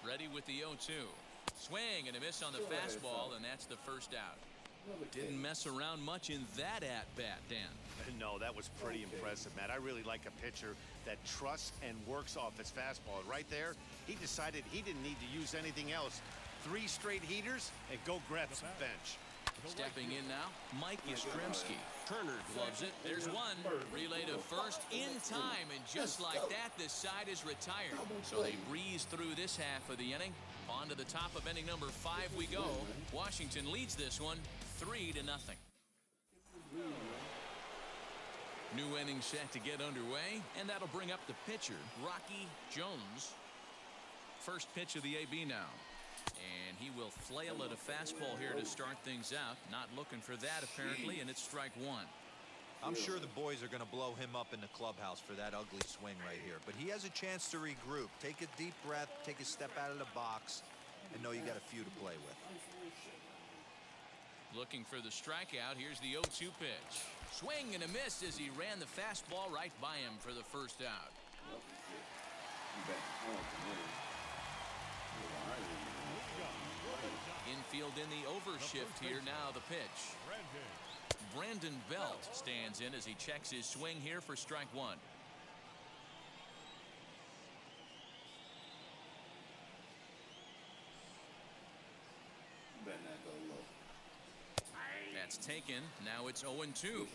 Ready with the 0-2. Swing and a miss on the fastball, and that's the first out. Didn't mess around much in that at-bat, Dan. No, that was pretty impressive, Matt. I really like a pitcher that trusts and works off his fastball. Right there, he decided he didn't need to use anything else. 3 straight heaters and go grab some bench. Stepping in now, Mike Yastrzemski. Turner gloves it. There's one. Relay to first in time, and just like that, this side is retired. So they breeze through this half of the inning. On to the top of inning number 5 we go. Washington leads this one 3-0. New inning set to get underway, and that'll bring up the pitcher, Rocky Jones. First pitch of the AB now. And he will flail at a fastball here to start things out. Not looking for that, apparently, and it's strike one. I'm sure the boys are going to blow him up in the clubhouse for that ugly swing right here. But he has a chance to regroup. Take a deep breath, take a step out of the box, and know you got a few to play with. Looking for the strikeout. Here's the 0-2 pitch. Swing and a miss as he ran the fastball right by him for the first out. Infield in the overshift here now the pitch. Brandon Belt stands in as he checks his swing here for strike one. That's taken. Now it's 0-2.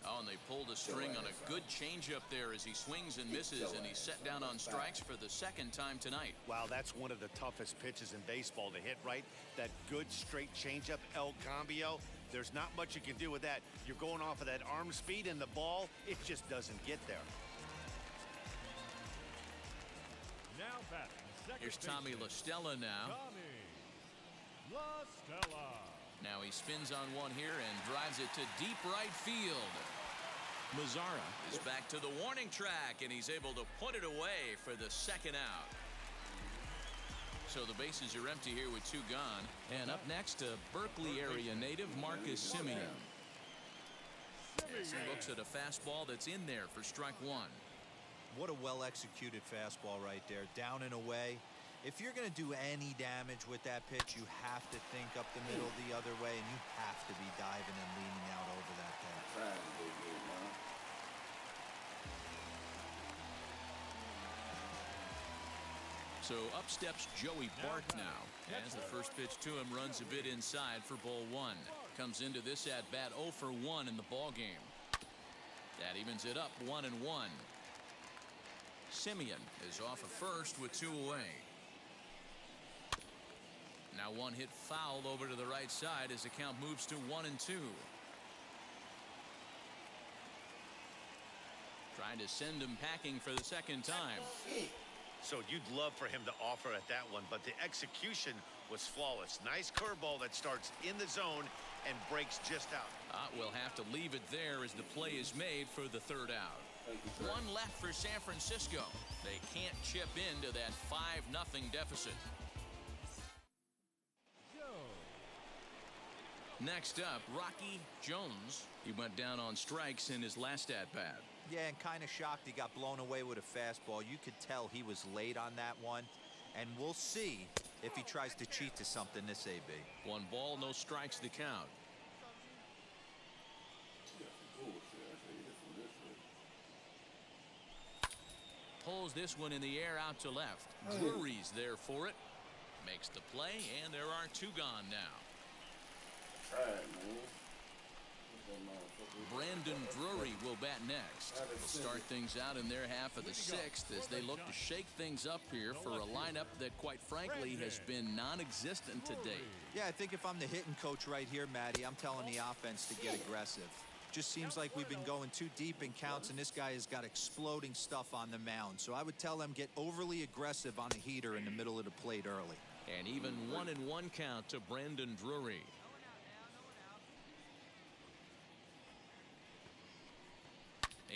Oh, and they pulled a string on a good changeup there as he swings and misses, and he's set down on strikes for the second time tonight. Wow, that's one of the toughest pitches in baseball to hit, right? That good straight changeup, El Cambio. There's not much you can do with that. You're going off of that arm speed, and the ball, it just doesn't get there. Now batting, here's Tommy La Stella now. Tommy La Stella. Now he spins on one here and drives it to deep right field. Mazzara is back to the warning track, and he's able to put it away for the second out. So the bases are empty here with 2 gone. And up next, a Berkeley area native, Marcus Semien. As he looks at a fastball that's in there for strike one. What a well-executed fastball right there, down and away. If you're going to do any damage with that pitch, you have to think up the middle the other way, and you have to be diving and leaning out over that thing. So up steps Joey Bart now, as the first pitch to him runs a bit inside for ball 1. Comes into this at-bat 0 for 1 in the ball game. That evens it up 1-1. Semien is off of first with 2 away. Now one hit foul over to the right side as the count moves to 1-2. Trying to send him packing for the second time. So you'd love for him to offer at that one, but the execution was flawless. Nice curveball that starts in the zone and breaks just out. We'll have to leave it there as the play is made for the third out. One left for San Francisco. They can't chip into that 5-0 deficit. Next up, Rocky Jones. He went down on strikes in his last at-bat. Yeah, and kind of shocked he got blown away with a fastball. You could tell he was late on that one. And we'll see if he tries to cheat to something this AB. 1 ball, no strikes the count. Pulls this one in the air out to left. Drury's there for it. Makes the play, and there are 2 gone now. Brandon Drury will bat next. They'll start things out in their half of the 6th as they look to shake things up here for a lineup that, quite frankly, has been non-existent to date. Yeah, I think if I'm the hitting coach right here, Matty, I'm telling the offense to get aggressive. Just seems like we've been going too deep in counts, and this guy has got exploding stuff on the mound. So I would tell them get overly aggressive on the heater in the middle of the plate early. And even 1-1 count to Brandon Drury.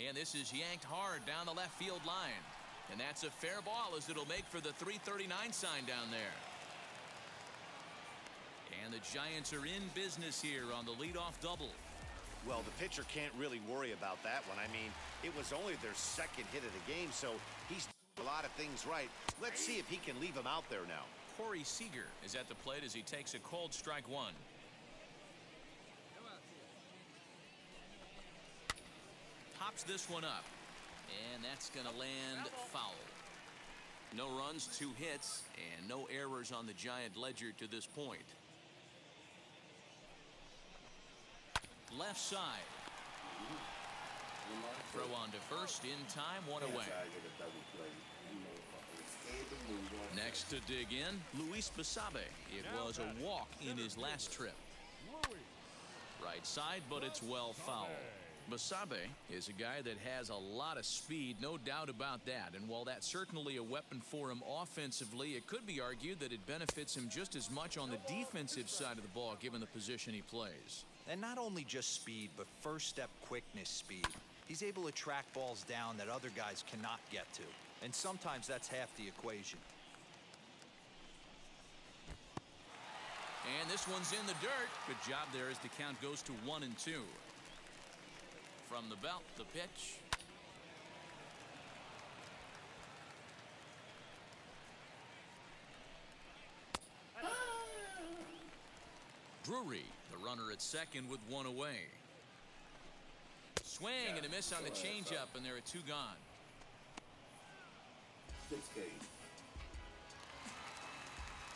And this is yanked hard down the left field line. And that's a fair ball, as it'll make for the 339 sign down there. And the Giants are in business here on the leadoff double. Well, the pitcher can't really worry about that one. I mean, it was only their second hit of the game, so he's done a lot of things right. Let's see if he can leave him out there now. Corey Seager is at the plate as he takes a cold strike one. Pops this one up, and that's going to land foul. No runs, 2 hits, and no errors on the Giant ledger to this point. Left side. Throw on to first in time, 1 away. Next to dig in, Luis Basabe. It was a walk in his last trip. Right side, but it's well fouled. Basabe is a guy that has a lot of speed, no doubt about that. And while that's certainly a weapon for him offensively, it could be argued that it benefits him just as much on the defensive side of the ball, given the position he plays. And not only just speed, but first step quickness speed. He's able to track balls down that other guys cannot get to. And sometimes that's half the equation. And this one's in the dirt. Good job there as the count goes to 1-2. From the belt, the pitch. Drury, the runner at second with 1 away. Swing and a miss on the changeup, and there are 2 gone.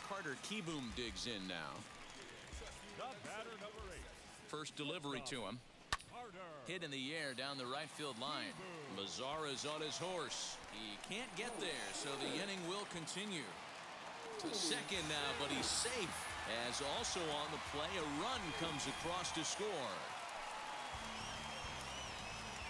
Carter Kieboom digs in now. The batter, number 8. First delivery to him. Hit in the air down the right field line. Mazara's on his horse. He can't get there, so the inning will continue. To second now, but he's safe. As also on the play, a run comes across to score.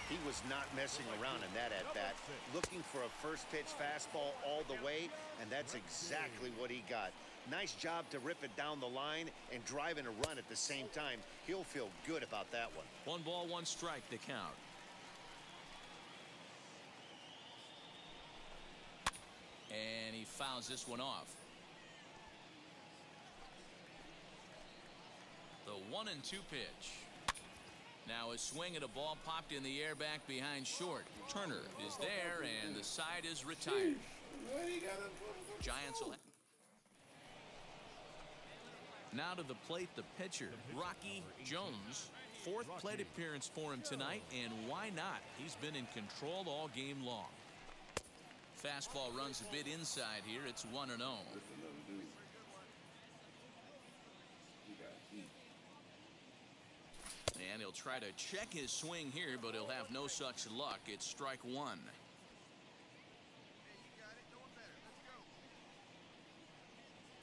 He was not messing around in that at-bat, looking for a first pitch fastball all the way, and that's exactly what he got. Nice job to rip it down the line and drive in a run at the same time. He'll feel good about that one. 1 ball, 1 strike to count. And he fouls this one off. The 1-2 pitch. Now a swing at a ball popped in the air back behind short. Turner is there, and the side is retired. Giants will. Now to the plate, the pitcher, Rocky Jones. 4th plate appearance for him tonight, and why not? He's been in control all game long. Fastball runs a bit inside here. It's 1-0. And he'll try to check his swing here, but he'll have no such luck. It's strike 1.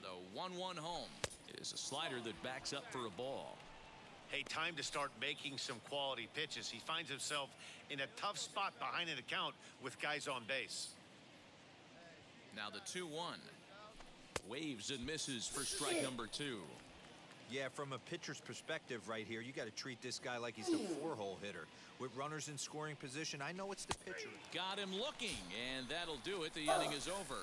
The 1-1 home is a slider that backs up for a ball. Hey, time to start making some quality pitches. He finds himself in a tough spot behind an account with guys on base. Now the 2-1. Waves and misses for strike number 2. Yeah, from a pitcher's perspective right here, you got to treat this guy like he's the 4-hole hitter. With runners in scoring position, I know it's the pitcher. Got him looking, and that'll do it. The inning is over.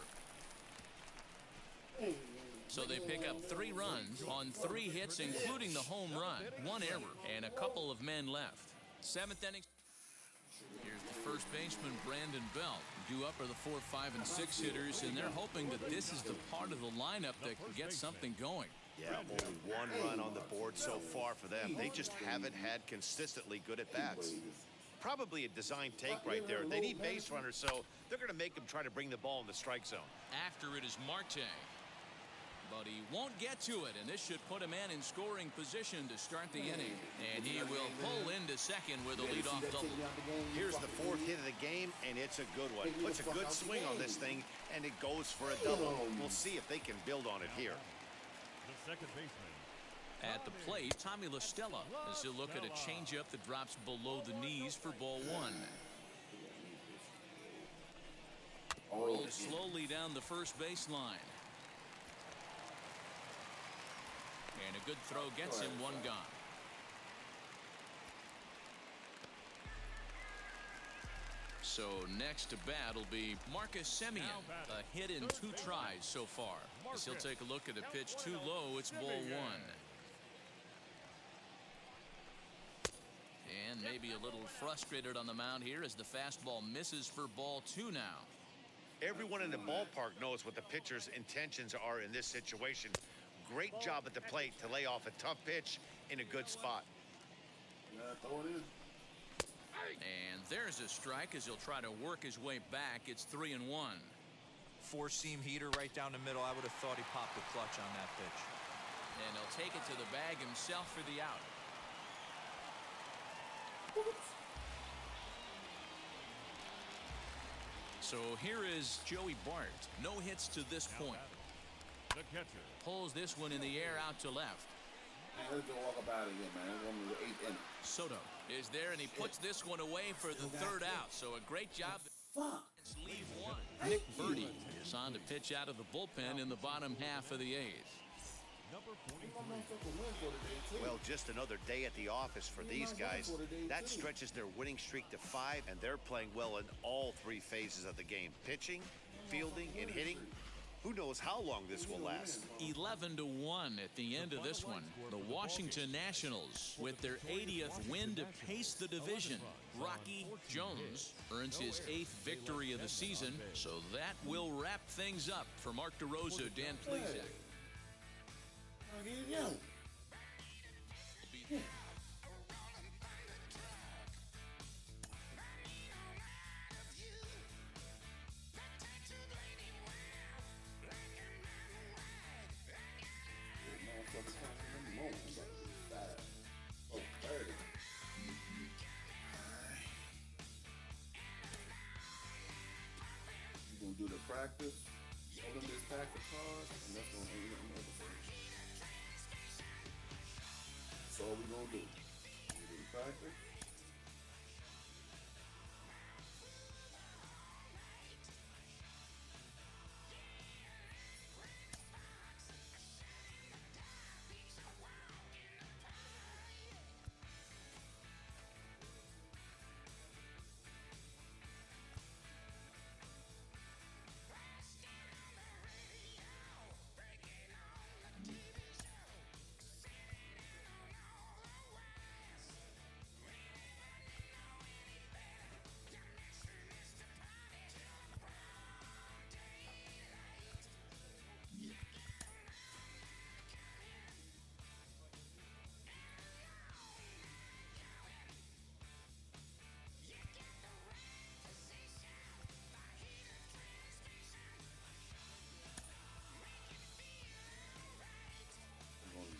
So they pick up 3 runs on 3 hits, including the home run, 1 error, and a couple of men left. 7th inning. Here's the first baseman, Brandon Belt. Due up are the 4, 5, and 6 hitters, and they're hoping that this is the part of the lineup that can get something going. Yeah, only 1 run on the board so far for them. They just haven't had consistently good at-bats. Probably a design take right there. They need base runners, so they're going to make them try to bring the ball in the strike zone. After it is Marte. But he won't get to it, and this should put a man in scoring position to start the inning. And he will pull into second with a leadoff double. Here's the 4th hit of the game, and it's a good one. Puts a good swing on this thing, and it goes for a double. We'll see if they can build on it here. The second baseman. At the plate, Tommy La Stella as he'll look at a changeup that drops below the knees for ball one. Rolled slowly down the first baseline. And a good throw gets him one gone. So next to bat will be Marcus Semien. A hit in 2 tries so far. As he'll take a look at a pitch too low, it's ball one. And maybe a little frustrated on the mound here as the fastball misses for ball 2 now. Everyone in the ballpark knows what the pitcher's intentions are in this situation. Great job at the plate to lay off a tough pitch in a good spot. Throw it in. And there's a strike as he'll try to work his way back. It's 3-1. 4-seam heater right down the middle. I would have thought he popped the clutch on that pitch. And he'll take it to the bag himself for the out. So here is Joey Bart. No hits to this point. The catcher. Pulls this one in the air out to left. Man, let's go walk up out of here, man. It's only the 8th inning. Soto is there, and he puts this one away for the 3rd out. So a great job. Fuck. Leave one. Nick Birdie is on to pitch out of the bullpen in the bottom half of the 8th. Number 43. Well, just another day at the office for these guys. That stretches their winning streak to 5, and they're playing well in all 3 phases of the game. Pitching, fielding, and hitting. Who knows how long this will last? 11-1 at the end of this one. The Washington Nationals, with their 80th win to pace the division. Rocky Jones earns his 8th victory of the season, so that will wrap things up for Mark DeRosa, Dan Plesac. You're gonna do the practice, show them this pack of cards, and that's gonna end up another thing. That's all we're gonna do. We do the practice.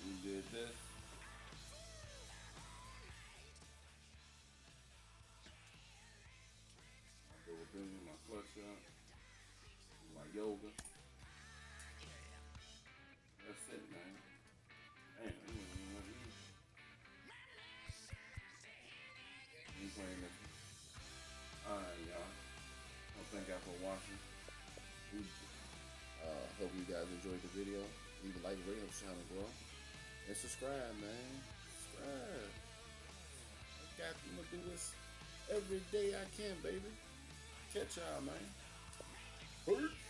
We did this. I go with bringing my clutch up, my yoga. That's it, man. Damn, you playing this. Alright, y'all. Well, thank y'all for watching. Hope you guys enjoyed the video. Leave a like, rate, helps the channel grow. And subscribe, man. Subscribe. I'm gonna do this every day I can, baby. Catch y'all, man. Peace.